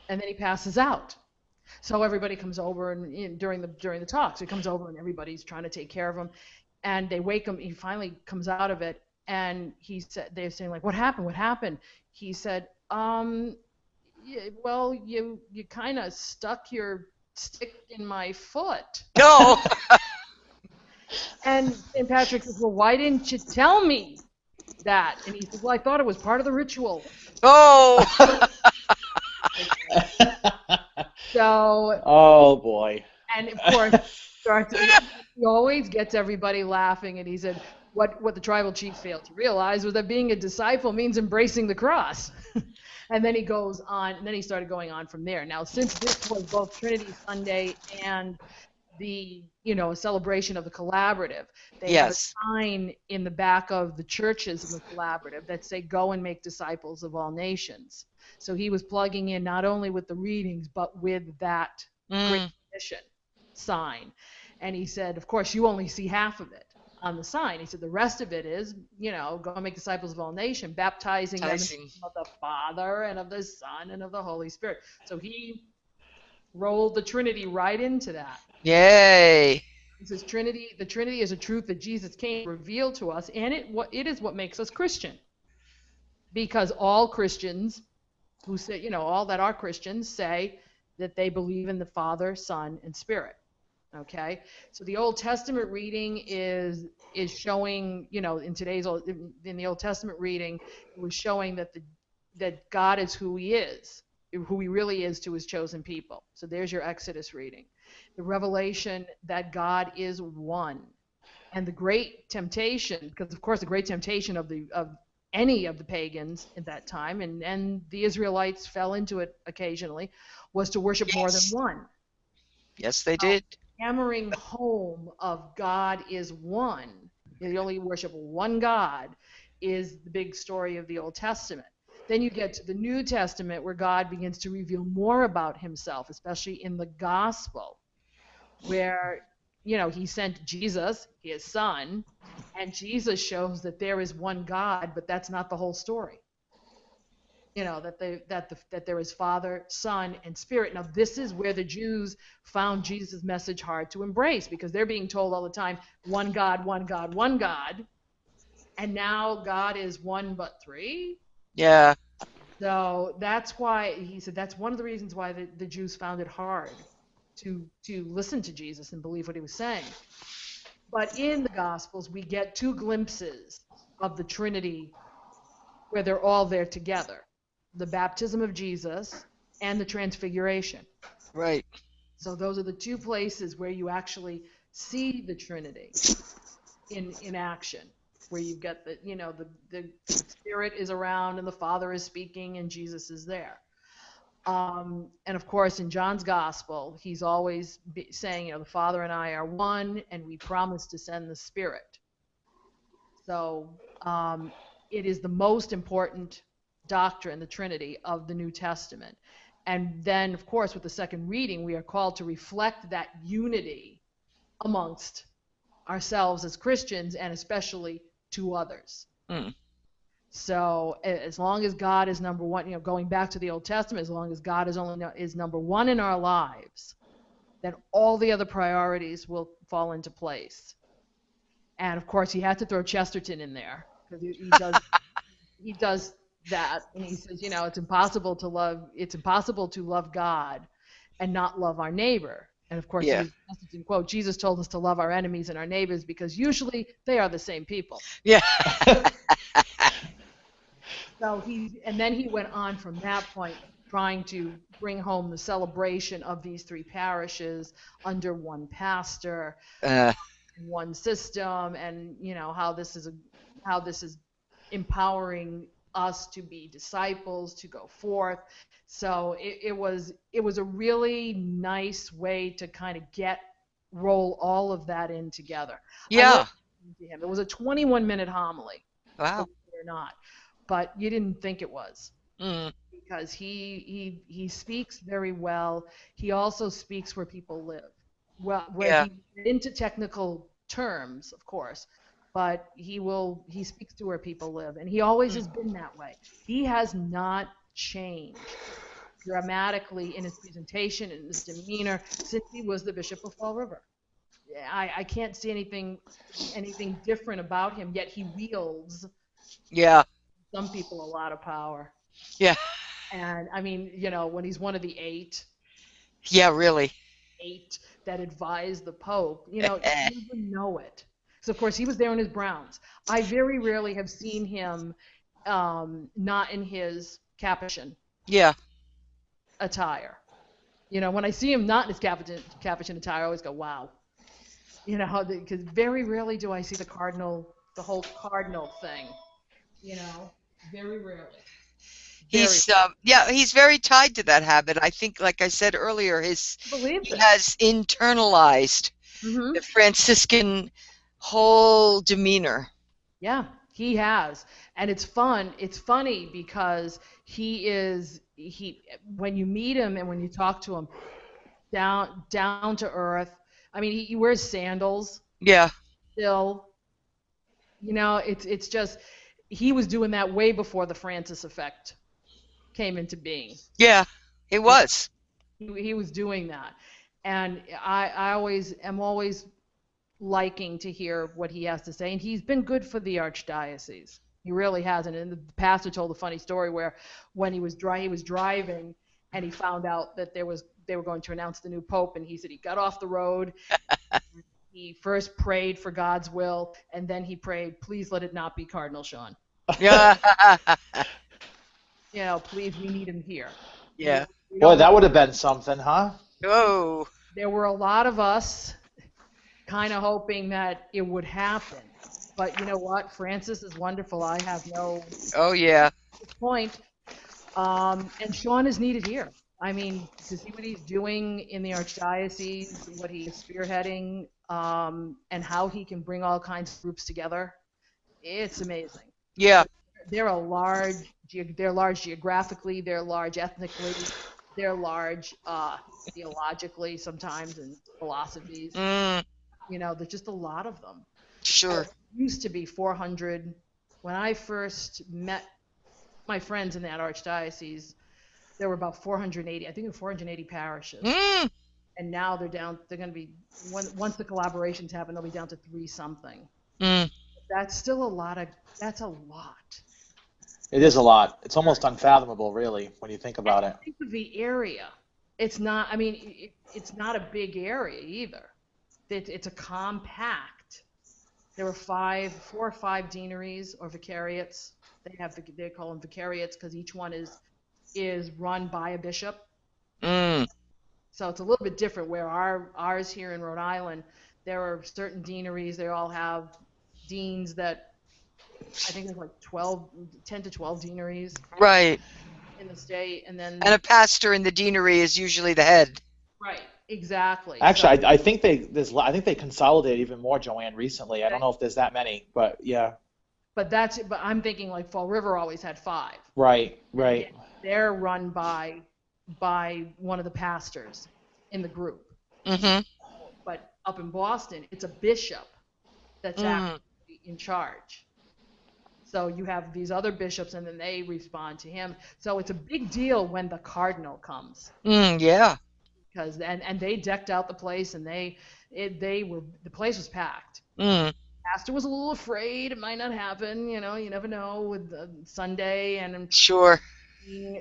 Speaker 2: and then he passes out. So everybody comes over, and during the talks, he comes over and everybody's trying to take care of him, and they wake him. He finally comes out of it, and they're saying like, "What happened? What happened?" He said, well, you kind of stuck your stick in my foot."
Speaker 3: No.
Speaker 2: And St. Patrick says, "Well, why didn't you tell me that?" And he says, "Well, I thought it was part of the ritual."
Speaker 3: Oh.
Speaker 2: So.
Speaker 1: Oh boy.
Speaker 2: And of course, he always gets everybody laughing. And he said, what the tribal chief failed to realize was that being a disciple means embracing the cross. And then he goes on, and then he started going on from there. Now, since this was both Trinity Sunday and the a celebration of the collaborative, they have a sign in the back of the churches in the collaborative that say, "Go and make disciples of all nations." So he was plugging in not only with the readings, but with that Great Commission sign. And he said, of course, you only see half of it on the sign. He said the rest of it is, go and make disciples of all nations, baptizing them in the name of the Father and of the Son and of the Holy Spirit. So he rolled the Trinity right into that.
Speaker 3: Yay.
Speaker 2: He says the Trinity is a truth that Jesus came to reveal to us, and it is what makes us Christian. Because all Christians who say, all that are Christians say that they believe in the Father, Son, and Spirit. Okay? So the Old Testament reading is showing, in the Old Testament reading, it was showing that God is who he is, who he really is to his chosen people. So there's your Exodus reading. The revelation that God is one. And the great temptation, because of course the great temptation of any of the pagans at that time, and the Israelites fell into it occasionally, was to worship more than one.
Speaker 3: Yes, they did.
Speaker 2: Hammering home of God is one. You only worship one God is the big story of the Old Testament. Then you get to the New Testament where God begins to reveal more about himself, especially in the gospel, where he sent Jesus, his son, and Jesus shows that there is one God, but that's not the whole story. That there is Father, Son, and Spirit. Now, this is where the Jews found Jesus' message hard to embrace, because they're being told all the time, one God, one God, one God, and now God is one but three.
Speaker 3: Yeah.
Speaker 2: So that's why he said that's one of the reasons why the Jews found it hard to listen to Jesus and believe what he was saying. But in the Gospels, we get two glimpses of the Trinity where they're all there together. The baptism of Jesus and the transfiguration.
Speaker 3: Right.
Speaker 2: So those are the two places where you actually see the Trinity in action, where you've got the Spirit is around and the Father is speaking and Jesus is there. And of course, in John's Gospel, he's always saying, the Father and I are one, and we promise to send the Spirit. So it is the most important doctrine, the Trinity, of the New Testament. And then, of course, with the second reading, we are called to reflect that unity amongst ourselves as Christians, and especially to others. So as long as God is number one, going back to the Old Testament, as long as God is number one in our lives, then all the other priorities will fall into place. And of course, he had to throw Chesterton in there, because he does that, and he says, it's impossible to love God and not love our neighbor. And of course, Chesterton quote, Jesus told us to love our enemies and our neighbors because usually they are the same people.
Speaker 3: Yeah.
Speaker 2: So then he went on from that point, trying to bring home the celebration of these three parishes under one pastor, one system, and how this is empowering us to be disciples, to go forth. So it was a really nice way to kind of roll all of that in together.
Speaker 3: Yeah.
Speaker 2: To him. It was a 21-minute homily.
Speaker 3: Wow.
Speaker 2: Believe it or not, but you didn't think it was.
Speaker 3: Mm.
Speaker 2: Because he speaks very well. He also speaks where people live. Well, where he into technical terms, of course, but he speaks to where people live, and he always has been that way. He has not changed dramatically in his presentation, in his demeanor, since he was the Bishop of Fall River. I can't see anything different about him, yet he wields some people a lot of power.
Speaker 3: Yeah.
Speaker 2: And I mean, when he's one of the 8.
Speaker 3: Yeah, really.
Speaker 2: 8 that advised the Pope, you even know it. So of course he was there in his browns. I very rarely have seen him not in his Capuchin.
Speaker 3: Yeah.
Speaker 2: Attire. When I see him not in his Capuchin attire, I always go, wow. Because very rarely do I see the whole cardinal thing. Very rarely.
Speaker 3: He's very tied to that habit. I think, like I said earlier, he has internalized the Franciscan whole demeanor.
Speaker 2: Yeah, he has, and it's fun. It's funny because when you meet him and when you talk to him, down to earth. I mean, he wears sandals.
Speaker 3: Yeah.
Speaker 2: Still, it's just he was doing that way before the Francis effect came into being.
Speaker 3: Yeah, it was.
Speaker 2: He was doing that, and I am always liking to hear what he has to say, and he's been good for the archdiocese. He really hasn't. And the pastor told a funny story where when he was driving and he found out that they were going to announce the new pope, and he said he got off the road. He first prayed for God's will, and then he prayed, please let it not be Cardinal Sean.
Speaker 3: Yeah.
Speaker 2: Please, we need him here.
Speaker 3: Yeah.
Speaker 1: Boy, that would have been something, huh?
Speaker 3: Oh.
Speaker 2: There were a lot of us kind of hoping that it would happen. But you know what? Francis is wonderful. I have no point. And Sean is needed here. I mean, to see what he's doing in the archdiocese, what he is spearheading, and how he can bring all kinds of groups together, it's amazing.
Speaker 3: Yeah.
Speaker 2: They're large geographically, they're large ethnically, they're large theologically sometimes, and philosophies. There's just a lot of them.
Speaker 3: Sure.
Speaker 2: There used to be 400. When I first met my friends in that archdiocese, there were about 480. I think there were 480 parishes. And now they're going to be, once the collaborations happen, they'll be down to 3-something. That's still a lot. That's a lot.
Speaker 1: It is a lot. It's almost unfathomable, really, when you think about it.
Speaker 2: Think of the area. It's not. I mean, it's not a big area either. It's a compact. There were 4 or 5 deaneries or vicariates. They call them vicariates because each one is run by a bishop. So it's a little bit different. Where ours here in Rhode Island, there are certain deaneries. They all have deans that. I think there's like 10 to 12 deaneries.
Speaker 3: Right.
Speaker 2: In the state, and
Speaker 3: a pastor in the deanery is usually the head.
Speaker 2: Right. Exactly.
Speaker 1: Actually, I think they consolidated even more, Joanne, recently. I don't know if there's that many, but yeah.
Speaker 2: But I'm thinking like Fall River always had 5.
Speaker 1: Right.
Speaker 2: They're run by one of the pastors in the group. But up in Boston, it's a bishop that's actually in charge. So you have these other bishops, and then they respond to him. So it's a big deal when the cardinal comes.
Speaker 3: Yeah.
Speaker 2: Because and they decked out the place, and the place was packed. Pastor was a little afraid it might not happen. You never know with Sunday and
Speaker 3: sure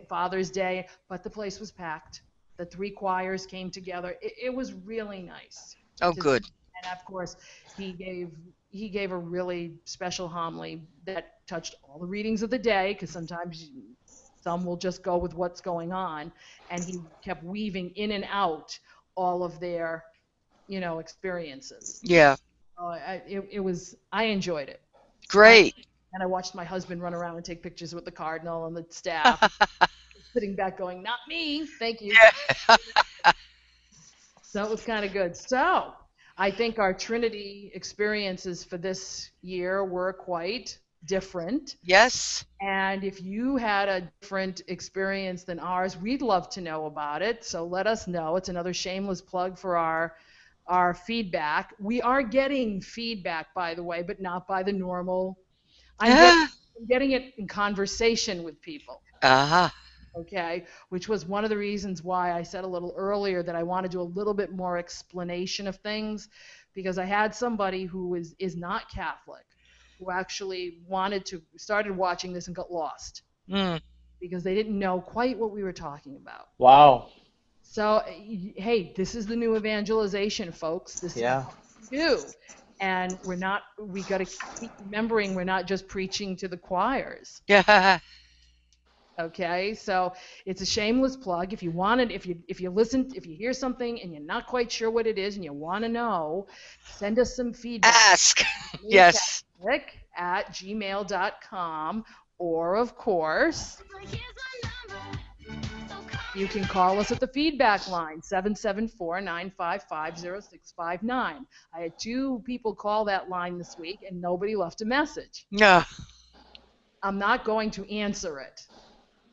Speaker 2: Father's Day, but the place was packed. The 3 choirs came together. It was really nice.
Speaker 3: Oh, good.
Speaker 2: And of course, he gave a really special homily that touched all the readings of the day, because sometimes some will just go with what's going on, and he kept weaving in and out all of their, experiences.
Speaker 3: Yeah.
Speaker 2: I enjoyed it.
Speaker 3: Great.
Speaker 2: And I watched my husband run around and take pictures with the cardinal and the staff, sitting back going, "Not me, thank you."
Speaker 3: Yeah.
Speaker 2: So it was kind of good. So I think our Trinity experiences for this year were quite different.
Speaker 3: Yes.
Speaker 2: And if you had a different experience than ours, we'd love to know about it. So let us know. It's another shameless plug for our feedback. We are getting feedback, by the way, but not by the normal. I'm getting it in conversation with people.
Speaker 3: Uh-huh.
Speaker 2: Okay, which was one of the reasons why I said a little earlier that I want to do a little bit more explanation of things, because I had somebody who is not Catholic who actually started watching this and got lost because they didn't know quite what we were talking about.
Speaker 1: Wow.
Speaker 2: So, hey, this is the new evangelization, folks. This is what we do. And we got to keep remembering we're not just preaching to the choirs.
Speaker 3: Yeah.
Speaker 2: Okay, so it's a shameless plug. If you hear something and you're not quite sure what it is and you want to know, send us some feedback.
Speaker 3: Ask. Yes.
Speaker 2: @gmail.com, or of course, you can call us at the feedback line, 774-955-0659. I had 2 people call that line this week and nobody left a message.
Speaker 3: No.
Speaker 2: I'm not going to answer it.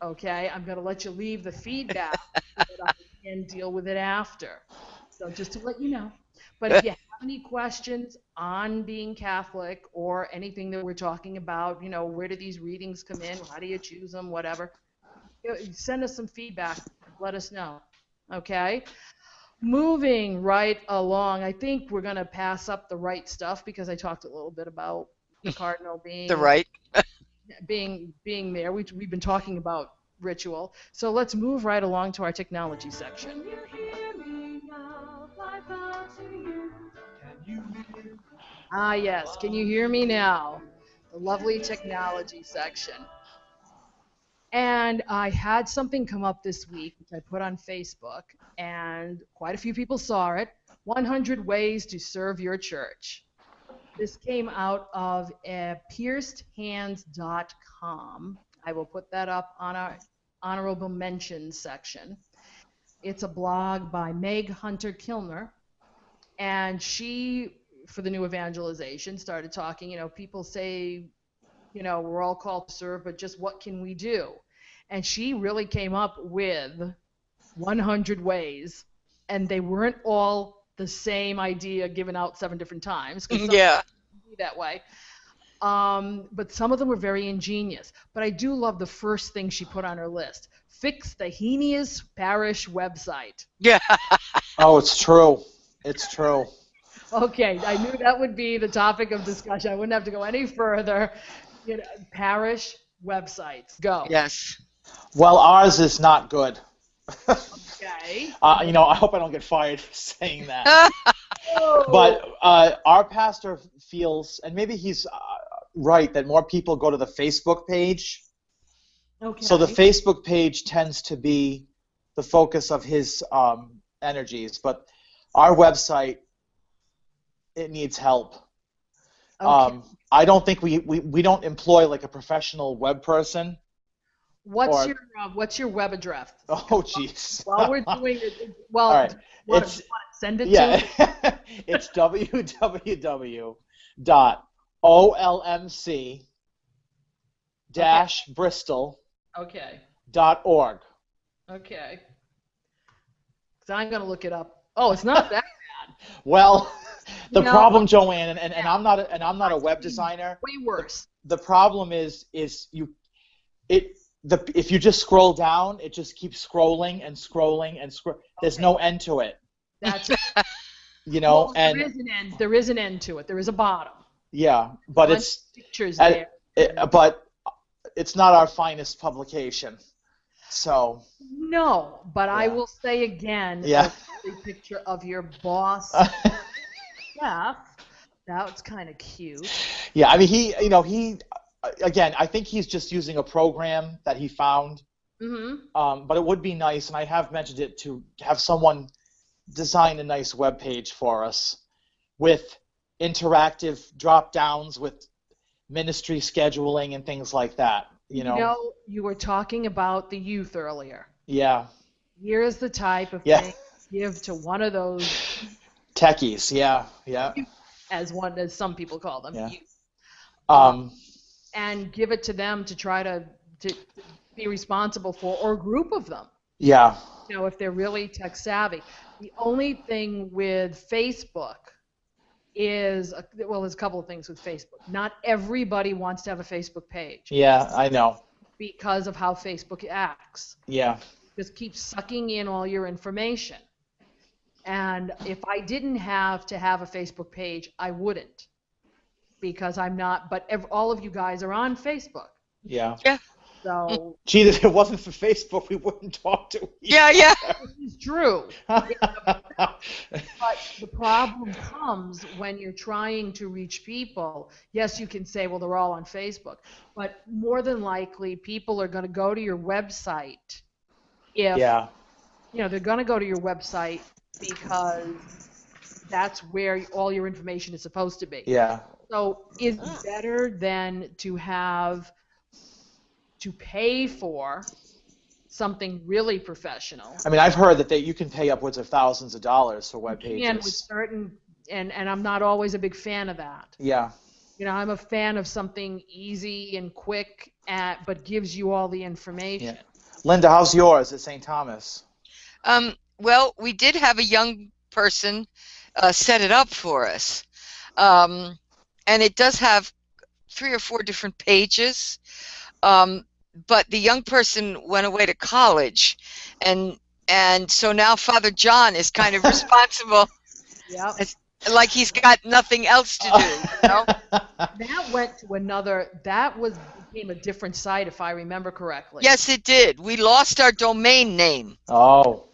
Speaker 2: Okay, I'm going to let you leave the feedback so that I can deal with it after. So just to let you know. But if you have any questions on being Catholic or anything that we're talking about, where do these readings come in? How do you choose them? Whatever. Send us some feedback. Let us know. Okay? Moving right along, I think we're going to pass up the right stuff because I talked a little bit about the cardinal being...
Speaker 3: The right.
Speaker 2: being there. We've been talking about ritual. So let's move right along to our technology section. Ah, yes. Can you hear me now? The lovely technology section. And I had something come up this week, which I put on Facebook, and quite a few people saw it. 100 ways to serve your church. This came out of piercedhands.com. I will put that up on our honorable mentions section. It's a blog by Meg Hunter Kilmer, and she, for the new evangelization, started talking, people say, we're all called to serve, but just what can we do? And she really came up with 100 ways, and they weren't all the same idea given out 7 different times.
Speaker 3: Yeah.
Speaker 2: That way. But some of them were very ingenious. But I do love the first thing she put on her list. Fix the Henius Parish website.
Speaker 3: Yeah.
Speaker 1: Oh, it's true. It's true.
Speaker 2: Okay, I knew that would be the topic of discussion. I wouldn't have to go any further. Parish websites. Go.
Speaker 3: Yes.
Speaker 1: Well, ours is not good.
Speaker 2: Okay.
Speaker 1: I hope I don't get fired for saying that. But our pastor feels, and maybe he's right, that more people go to the Facebook page.
Speaker 2: Okay.
Speaker 1: So the Facebook page tends to be the focus of his energies. But our website, it needs help.
Speaker 2: Okay.
Speaker 1: I don't think we don't employ like a professional web person.
Speaker 2: What's your web address?
Speaker 1: Oh, jeez.
Speaker 2: While we're doing it, well,
Speaker 1: all right.
Speaker 2: Send it to.
Speaker 1: It's www.olmc-bristol.org.
Speaker 2: Okay. So I'm going to look it up. Oh, it's not that bad.
Speaker 1: Well, the problem, Joanne, and I'm not a web designer.
Speaker 2: Way worse.
Speaker 1: The problem is if you just scroll down, it just keeps scrolling and scrolling and scroll. There's no end to it.
Speaker 2: That's
Speaker 1: well, and
Speaker 2: there is an end to it. There is a bottom.
Speaker 1: Yeah, but it's
Speaker 2: pictures there.
Speaker 1: But it's not our finest publication. So
Speaker 2: no, but yeah. I will say again,
Speaker 1: a
Speaker 2: picture of your boss. Yeah, that's kind of cute.
Speaker 1: Yeah, I mean he again, I think he's just using a program that he found.
Speaker 2: Mm-hmm.
Speaker 1: But it would be nice, and I have mentioned it, to have someone design a nice web page for us with interactive drop downs with ministry scheduling and things like that. You know,
Speaker 2: you were talking about the youth earlier.
Speaker 1: Yeah.
Speaker 2: Here's the type of thing you give to one of those
Speaker 1: techies. Yeah.
Speaker 2: As some people call them.
Speaker 1: Yeah.
Speaker 2: And give it to them to try to be responsible for, or a group of them.
Speaker 1: Yeah.
Speaker 2: If they're really tech savvy. The only thing with Facebook is, there's a couple of things with Facebook. Not everybody wants to have a Facebook page.
Speaker 1: Yeah, I know.
Speaker 2: Because of how Facebook acts.
Speaker 1: Yeah.
Speaker 2: Just keeps sucking in all your information. And if I didn't have to have a Facebook page, I wouldn't. Because I'm not, but all of you guys are on Facebook.
Speaker 1: Yeah.
Speaker 3: Yeah.
Speaker 2: So.
Speaker 1: Gee, if it wasn't for Facebook, we wouldn't talk to each other.
Speaker 3: Yeah.
Speaker 2: This is true. But the problem comes when you're trying to reach people. Yes, you can say, well, they're all on Facebook. But more than likely, people are going to go to your website they're going to go to your website because that's where all your information is supposed to be.
Speaker 1: Yeah.
Speaker 2: So it's better than to pay for something really professional.
Speaker 1: I mean, I've heard that you can pay upwards of thousands of dollars for web pages.
Speaker 2: And with certain, and I'm not always a big fan of that.
Speaker 1: Yeah.
Speaker 2: I'm a fan of something easy and quick, but gives you all the information.
Speaker 1: Yeah. Linda, how's yours at St. Thomas?
Speaker 3: Well, we did have a young person set it up for us. And it does have 3 or 4 different pages. But the young person went away to college, and so now Father John is kind of responsible.
Speaker 2: Yeah.
Speaker 3: Like he's got nothing else to do.
Speaker 2: That went to became a different site, if I remember correctly.
Speaker 3: Yes, it did. We lost our domain name.
Speaker 1: Oh.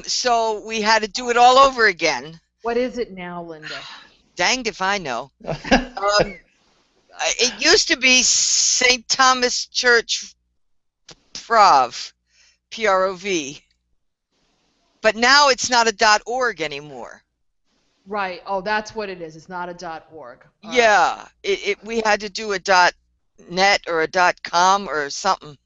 Speaker 3: So we had to do it all over again.
Speaker 2: What is it now, Linda?
Speaker 3: Danged if I know. It used to be St. Thomas Church Prov, P-R-O-V. But now it's not a .org anymore.
Speaker 2: Right. Oh, that's what it is. It's not a .org.
Speaker 3: Yeah. We had to do a .net or a .com or something.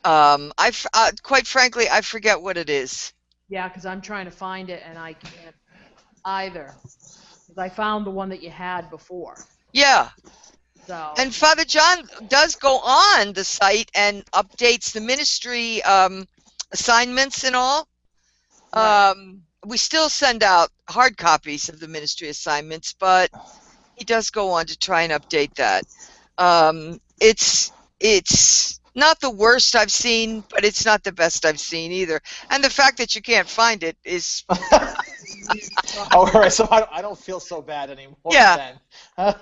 Speaker 3: Quite frankly, I forget what it is.
Speaker 2: Yeah, because I'm trying to find it and I can't either. Because I found the one that you had before.
Speaker 3: Yeah.
Speaker 2: So.
Speaker 3: And Father John does go on the site and updates the ministry assignments and all. Right. We still send out hard copies of the ministry assignments, but he does go on to try and update that. It's not the worst I've seen, but it's not the best I've seen either. And the fact that you can't find it is...
Speaker 1: All right, so I don't feel so bad anymore.
Speaker 3: Yeah.
Speaker 1: Then.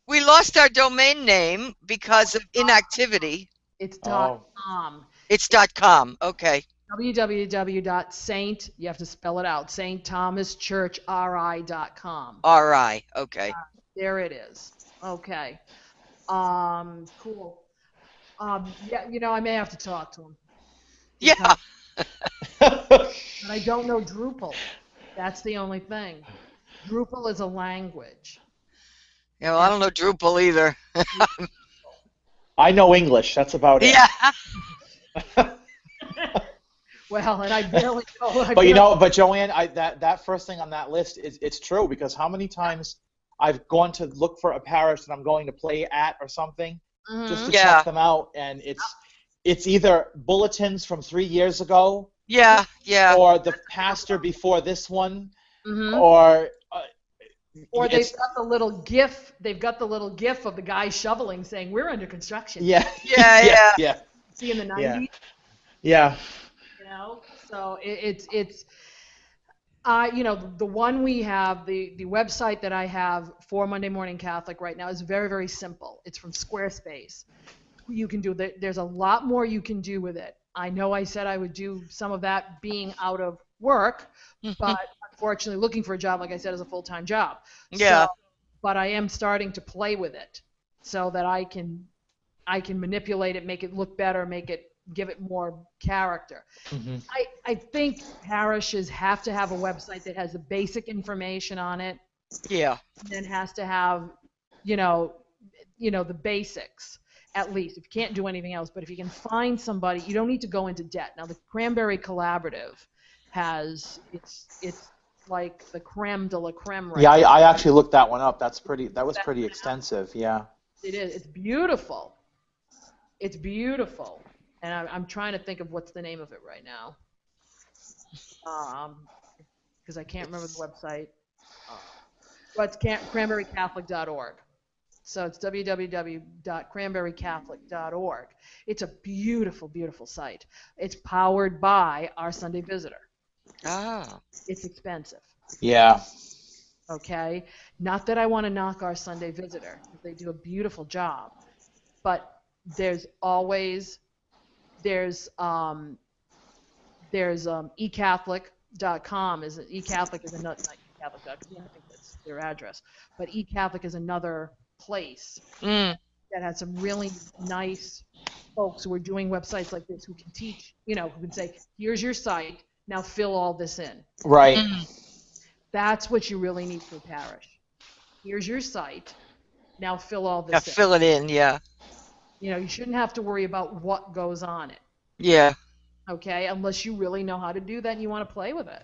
Speaker 3: We lost our domain name because of inactivity.
Speaker 2: It's .com.
Speaker 3: It's .com, okay.
Speaker 2: www.saint, you have to spell it out, stthomaschurchri.com.
Speaker 3: RI, okay.
Speaker 2: There it is. Okay. Cool. Yeah, I may have to talk to him.
Speaker 3: Yeah.
Speaker 2: But I don't know Drupal. That's the only thing. Drupal is a language.
Speaker 3: Yeah, well, I don't know Drupal either.
Speaker 1: I know English. That's about it.
Speaker 3: Yeah.
Speaker 2: Well, and I barely know.
Speaker 1: But Joanne, that first thing on that list it's true, because how many times I've gone to look for a parish that I'm going to play at or something, just to check them out, and it's either bulletins from 3 years ago.
Speaker 3: Yeah.
Speaker 1: Or the pastor before this one, or
Speaker 2: they've got the little GIF. They've got the little GIF of the guy shoveling, saying we're under construction.
Speaker 1: Yeah.
Speaker 2: See in the 90s.
Speaker 1: Yeah.
Speaker 2: So it's the one we have, the website that I have for Monday Morning Catholic right now is very, very simple. It's from Squarespace. You can do that. There's a lot more you can do with it. I know I said I would do some of that being out of work, but unfortunately looking for a job, like I said, is a full-time job.
Speaker 3: Yeah.
Speaker 2: But I am starting to play with it so that I can manipulate it, make it look better, give it more character.
Speaker 1: Mm-hmm.
Speaker 2: I think parishes have to have a website that has the basic information on it.
Speaker 3: Yeah.
Speaker 2: And then has to have, the basics at least. If you can't do anything else, but if you can find somebody, you don't need to go into debt. Now the Cranberry Collaborative it's like the creme de la creme right
Speaker 1: Yeah,
Speaker 2: now.
Speaker 1: I actually looked that one up. That was pretty extensive. Yeah.
Speaker 2: It is. It's beautiful. It's beautiful. And I'm trying to think of what's the name of it right now. Because I can't remember the website. But it's cranberrycatholic.org. So it's www.cranberrycatholic.org. It's a beautiful, beautiful site. It's powered by Our Sunday Visitor.
Speaker 3: Oh.
Speaker 2: It's expensive.
Speaker 1: Yeah.
Speaker 2: Okay? Not that I want to knock Our Sunday Visitor. They do a beautiful job. But there's eCatholic.com. eCatholic is another, not eCatholic.com, I think that's their address. But eCatholic is another place that has some really nice folks who are doing websites like this who can teach, who can say, here's your site, now fill all this in.
Speaker 1: Right.
Speaker 2: That's what you really need for a parish. Here's your site, now fill all this in.
Speaker 3: Fill it in, yeah.
Speaker 2: You shouldn't have to worry about what goes on it.
Speaker 3: Yeah.
Speaker 2: Okay, unless you really know how to do that and you want to play with it.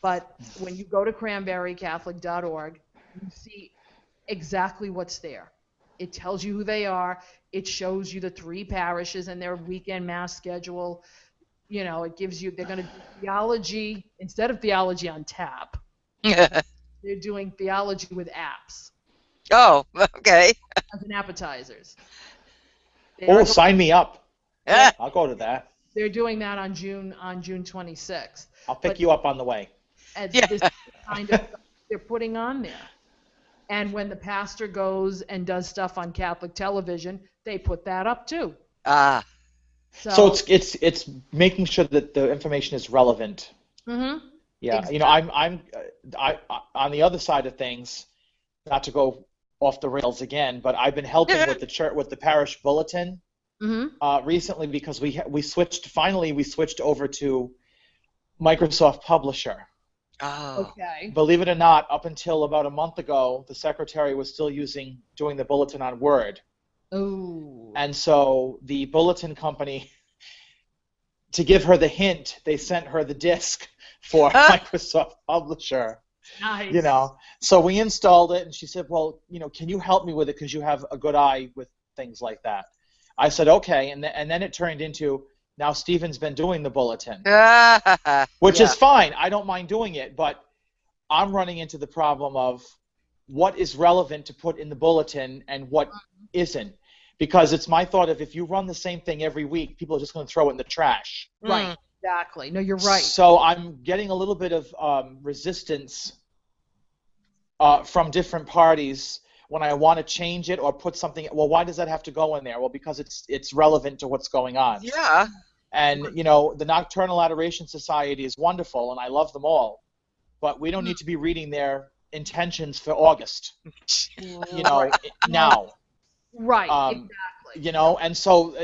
Speaker 2: But when you go to cranberrycatholic.org, you see exactly what's there. It tells you who they are. It shows you the 3 parishes and their weekend mass schedule. It gives you, they're going to do theology, instead of theology on tap, they're doing theology with apps.
Speaker 3: Oh, okay.
Speaker 2: As an appetizers.
Speaker 1: Sign me up.
Speaker 3: Yeah.
Speaker 1: I'll go to that.
Speaker 2: They're doing that on June 26th.
Speaker 1: I'll pick you up on the way.
Speaker 2: And this kind of stuff they're putting on there. And when the pastor goes and does stuff on Catholic television, they put that up too.
Speaker 3: Ah.
Speaker 1: So it's making sure that the information is relevant.
Speaker 2: Mm-hmm.
Speaker 1: Yeah.
Speaker 2: Exactly.
Speaker 1: I'm on the other side of things, not to go off the rails again, but I've been helping with the parish bulletin recently because we switched over to Microsoft Publisher.
Speaker 3: Oh.
Speaker 2: Okay.
Speaker 1: Believe it or not, up until about a month ago, the secretary was still doing the bulletin on Word.
Speaker 2: Oh.
Speaker 1: And so the bulletin company, to give her the hint, they sent her the disc for Microsoft Publisher.
Speaker 2: Nice.
Speaker 1: So we installed it, and she said, well, can you help me with it because you have a good eye with things like that. I said, okay, and then it turned into, now Stephen's been doing the bulletin, which is fine. I don't mind doing it, but I'm running into the problem of what is relevant to put in the bulletin and what isn't. Because it's my thought of if you run the same thing every week, people are just going to throw it in the trash.
Speaker 2: Right, exactly. No, you're right.
Speaker 1: So I'm getting a little bit of resistance from different parties when I want to change it or put something. Well, why does that have to go in there? Well, because it's relevant to what's going on.
Speaker 3: Yeah.
Speaker 1: And, the Nocturnal Adoration Society is wonderful, and I love them all. But we don't need to be reading their intentions for August, now.
Speaker 2: Right, exactly.
Speaker 1: And so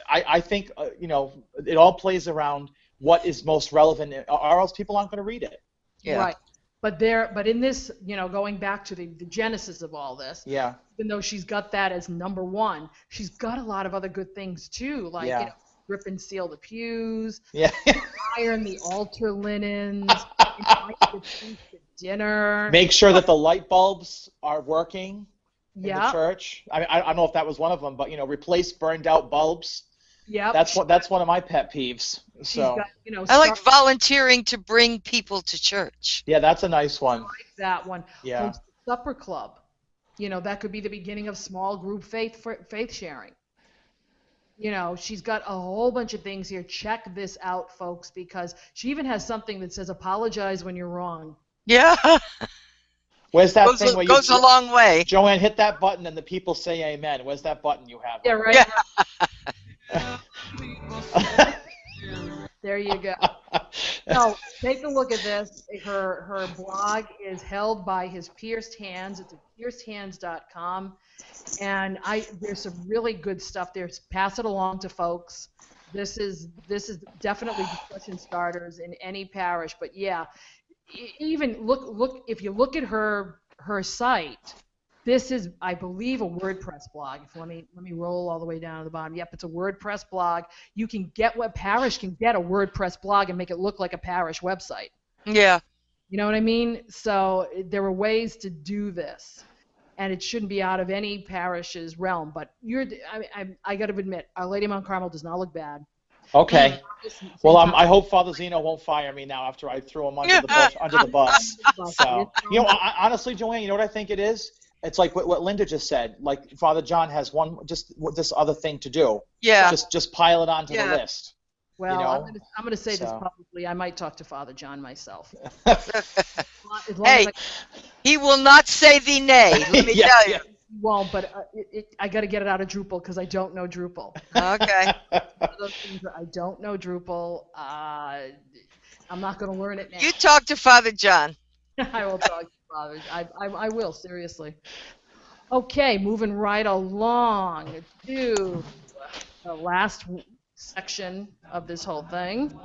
Speaker 1: I think, it all plays around what is most relevant, or else people aren't going to read it.
Speaker 3: Yeah.
Speaker 2: Right. But in this, going back to the genesis of all this, even though she's got that as number 1, she's got a lot of other good things too, like rip and seal the pews, iron the altar linens, invite the priest to dinner,
Speaker 1: make sure that the light bulbs are working in
Speaker 2: Yeah.
Speaker 1: the church. I mean, I don't know if that was one of them, but replace burned out bulbs.
Speaker 2: Yeah.
Speaker 1: That's one of my pet peeves. So
Speaker 3: I like volunteering to bring people to church.
Speaker 1: yeah, that's a nice one.
Speaker 2: that one.
Speaker 1: Yeah.
Speaker 2: Host a supper club. That could be the beginning of small group faith sharing. She's got a whole bunch of things here. Check this out, folks, because she even has something that says apologize when you're wrong.
Speaker 3: Yeah.
Speaker 1: Where's that thing where
Speaker 3: goes a long way.
Speaker 1: Joanne, hit that button and the people say amen. Where's that button you have?
Speaker 2: Yeah, right.
Speaker 3: Yeah.
Speaker 2: There you go. So take a look at this. Her blog is held by his pierced hands. It's at piercedhands.com, and there's some really good stuff there. Pass it along to folks. This is definitely discussion starters in any parish. But yeah, even look if you look at her site, This is, I believe, a WordPress blog. Let me roll all the way down to the bottom. Yep, it's a WordPress blog. You can get what parish can get a WordPress blog and make it look like a parish website.
Speaker 3: Yeah.
Speaker 2: You know what I mean? So there are ways to do this, and it shouldn't be out of any parish's realm. But I got to admit, Our Lady of Mount Carmel does not look bad.
Speaker 1: Okay. Well, I hope Father Zeno won't fire me now after I threw him under the bus. So, honestly, Joanne, you know what I think it is? It's like what Linda just said. Like Father John has this other thing to do.
Speaker 3: Yeah.
Speaker 1: Just pile it onto the list.
Speaker 2: Well,
Speaker 1: you know?
Speaker 2: I'm gonna say this publicly. I might talk to Father John myself.
Speaker 3: Hey, he will not say thee nay. Let me tell you.
Speaker 2: He won't, but I got to get it out of Drupal because I don't know Drupal.
Speaker 3: Okay.
Speaker 2: Those things I don't know Drupal. I'm not going to learn it now.
Speaker 3: You talk to Father John.
Speaker 2: I will talk to Father. I will, seriously. Okay, moving right along to the last section of this whole thing.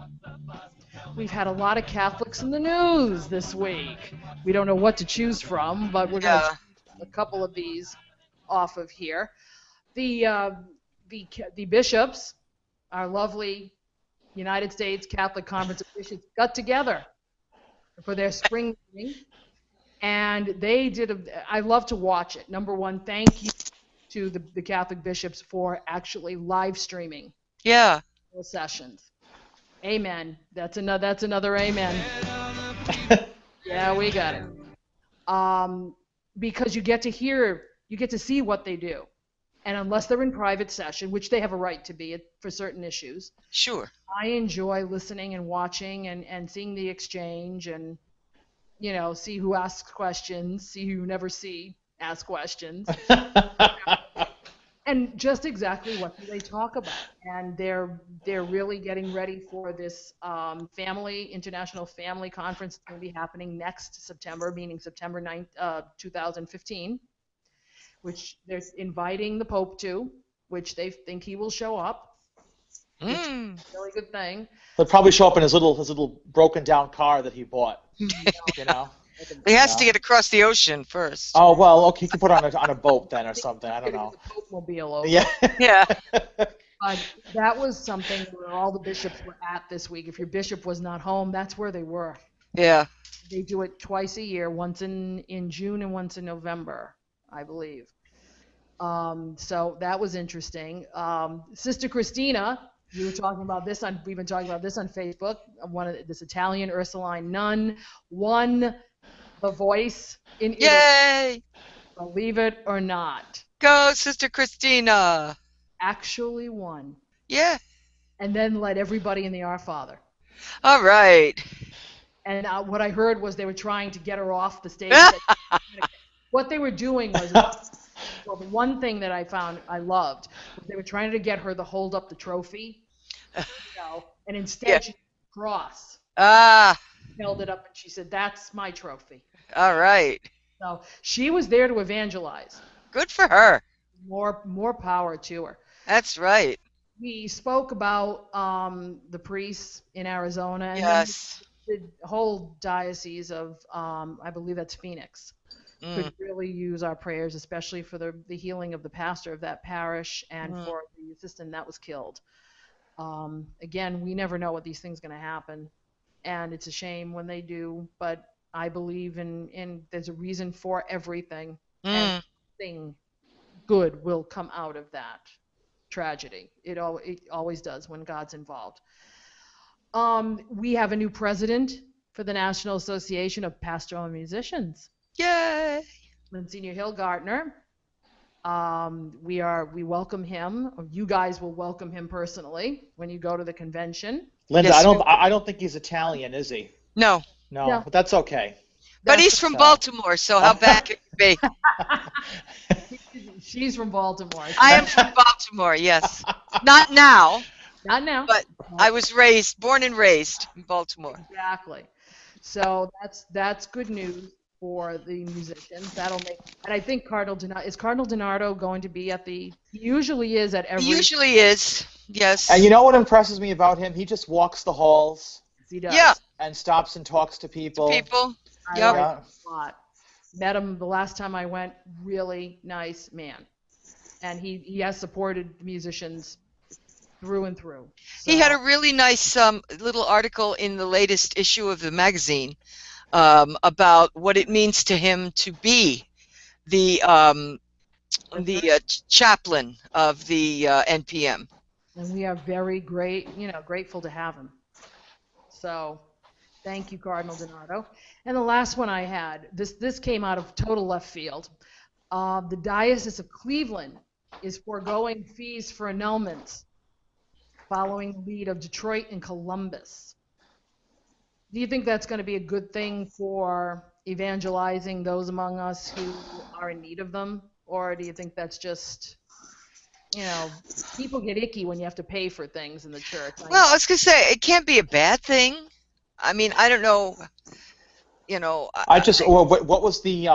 Speaker 2: We've had a lot of Catholics in the news this week. We don't know what to choose from, but we're going to choose a couple of these off of here. The bishops, our lovely United States Catholic Conference of Bishops, got together for their spring meeting, and they did I love to watch it. Number one, thank you to the Catholic bishops for actually live streaming sessions. Amen. That's another amen. Yeah, we got it. Because you get to see what they do. And unless they're in private session, which they have a right to be for certain issues.
Speaker 3: Sure.
Speaker 2: I enjoy listening and watching and seeing the exchange and, see who asks questions, see who you never see ask questions. And just exactly what do they talk about. And they're really getting ready for this International Family Conference that's going to be happening next September, meaning September 9th, 2015, which they're inviting the Pope to, which they think he will show up. Which is a really good thing.
Speaker 1: He'll probably show up in his little broken down car that he bought.
Speaker 3: He has to get across the ocean first.
Speaker 1: Oh, well, okay, he can put it on a boat then or something. I don't know.
Speaker 2: The Pope-mobile over.
Speaker 3: Yeah.
Speaker 2: That was something where all the bishops were at this week. If your bishop was not home, that's where they were.
Speaker 3: Yeah.
Speaker 2: They do it twice a year, once in June and once in November, I believe. So that was interesting. Sister Christina, we've been talking about this on Facebook. This Italian Ursuline nun won The Voice in Italy.
Speaker 3: Yay!
Speaker 2: Believe it or not.
Speaker 3: Go, Sister Christina.
Speaker 2: Actually won.
Speaker 3: Yeah.
Speaker 2: And then led everybody in the Our Father.
Speaker 3: All right.
Speaker 2: And what I heard was they were trying to get her off the stage. What they were doing was, well, the one thing that I loved was they were trying to get her to hold up the trophy, and instead she cross. Held it up and she said, "That's my trophy."
Speaker 3: All right.
Speaker 2: So she was there to evangelize.
Speaker 3: Good for her.
Speaker 2: More power to her.
Speaker 3: That's right.
Speaker 2: We spoke about the priests in Arizona and
Speaker 3: yes.
Speaker 2: The whole diocese of I believe that's Phoenix. Could really use our prayers, especially for the healing of the pastor of that parish and for the assistant that was killed. Again, we never know what these things are going to happen, and it's a shame when they do, but I believe in there's a reason for everything, and something good will come out of that tragedy. It always does when God's involved. We have a new president for the National Association of Pastoral Musicians.
Speaker 3: Yay!
Speaker 2: Monsignor Hill Gardner. We welcome him. Or you guys will welcome him personally when you go to the convention.
Speaker 1: Linda, yes. I don't think he's Italian, is he?
Speaker 3: No.
Speaker 1: No, but that's okay.
Speaker 3: But he's from Baltimore, so how bad could it
Speaker 2: be? She's from Baltimore.
Speaker 3: I am from Baltimore, yes. Not now.
Speaker 2: Not now.
Speaker 3: But I was born and raised in Baltimore.
Speaker 2: Exactly. So that's good news for the musicians. And I think Cardinal DiNardo going to be he usually is at every...
Speaker 3: He usually is, yes.
Speaker 1: And you know what impresses me about him? He just walks the halls.
Speaker 2: He does.
Speaker 3: Yeah.
Speaker 1: And stops and talks to people.
Speaker 2: I like a lot. Met him the last time I went. Really nice man, and he has supported musicians through and through. So.
Speaker 3: He had a really nice little article in the latest issue of the magazine about what it means to him to be the chaplain of the NPM.
Speaker 2: And we are very grateful to have him. So, thank you, Cardinal Donato. And the last one I had, this came out of total left field. The Diocese of Cleveland is foregoing fees for annulments, following the lead of Detroit and Columbus. Do you think that's going to be a good thing for evangelizing those among us who are in need of them? Or do you think that's just, people get icky when you have to pay for things in the church?
Speaker 3: Well, I was going to say, it can't be a bad thing. I mean, I don't know,
Speaker 1: what was the,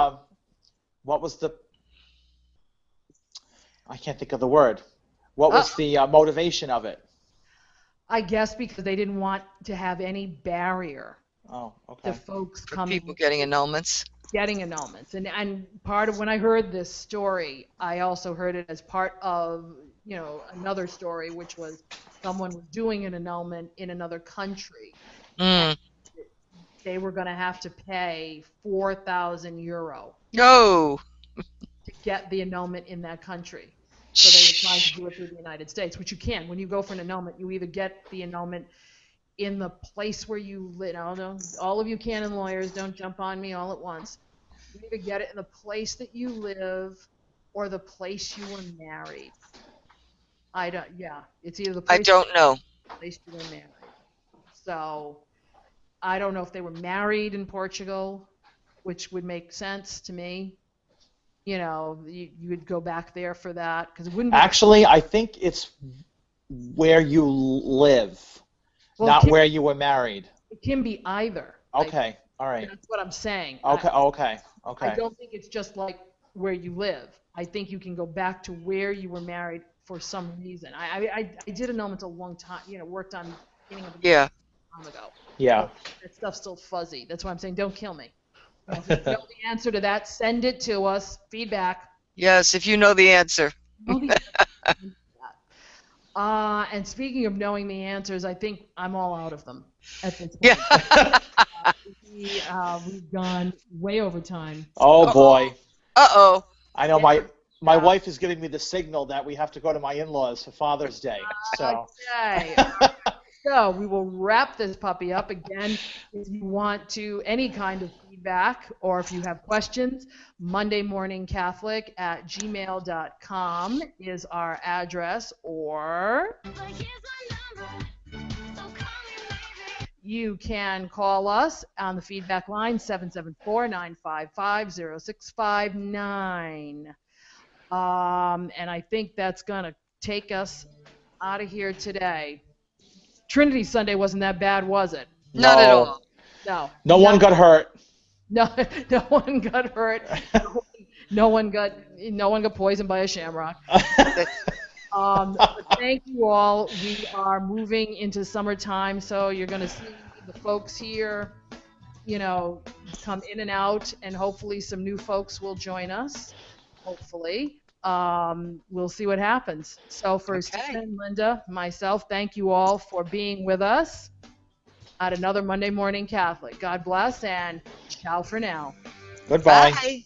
Speaker 1: I can't think of the word. What was the motivation of it?
Speaker 2: I guess because they didn't want to have any barrier to folks coming.
Speaker 3: People getting annulments.
Speaker 2: And part of when I heard this story, I also heard it as part of, another story, which was someone was doing an annulment in another country.
Speaker 3: Mm.
Speaker 2: They were going to have to pay €4,000
Speaker 3: No.
Speaker 2: to get the annulment in that country. So they were trying to do it through the United States, which you can. When you go for an annulment, you either get the annulment in the place where you live. All of you canon lawyers, don't jump on me all at once. You either get it in the place that you live or the place you were married. It's either the place.
Speaker 3: I don't know.
Speaker 2: The place you were married. So I don't know if they were married in Portugal, which would make sense to me. You would go back there for that because it wouldn't be.
Speaker 1: Actually, I think it's where you live, not where you were married.
Speaker 2: It can be either.
Speaker 1: Okay, all right.
Speaker 2: That's what I'm saying.
Speaker 1: Okay.
Speaker 2: I don't think it's just like where you live. I think you can go back to where you were married for some reason. I did annulment a long time. Worked on beginning of the time ago.
Speaker 1: Yeah.
Speaker 2: So that stuff's still fuzzy. That's why I'm saying don't kill me. If you know the answer to that, send it to us. Feedback.
Speaker 3: Yes, if you know the answer.
Speaker 2: And speaking of knowing the answers, I think I'm all out of them at this point.
Speaker 3: Yeah.
Speaker 2: We've gone way over time.
Speaker 1: Oh boy.
Speaker 3: Uh-oh.
Speaker 1: I know my wife is giving me the signal that we have to go to my in-laws for Father's Day. So.
Speaker 2: Okay. So we will wrap this puppy up again. If you want to any kind of feedback or if you have questions, mondaymorningcatholic@gmail.com is our address, or you can call us on the feedback line 774-955-0659. And I think that's going to take us out of here today. Trinity Sunday wasn't that bad, was it?
Speaker 3: Not at all.
Speaker 2: No.
Speaker 1: No one got hurt.
Speaker 2: No one got hurt. No one got poisoned by a shamrock. But thank you all. We are moving into summertime, so you're going to see the folks here, come in and out, and hopefully some new folks will join us. Hopefully. We'll see what happens. So for Stephen and Linda, myself, thank you all for being with us at another Monday Morning Catholic. God bless and ciao for now.
Speaker 1: Goodbye.
Speaker 3: Bye.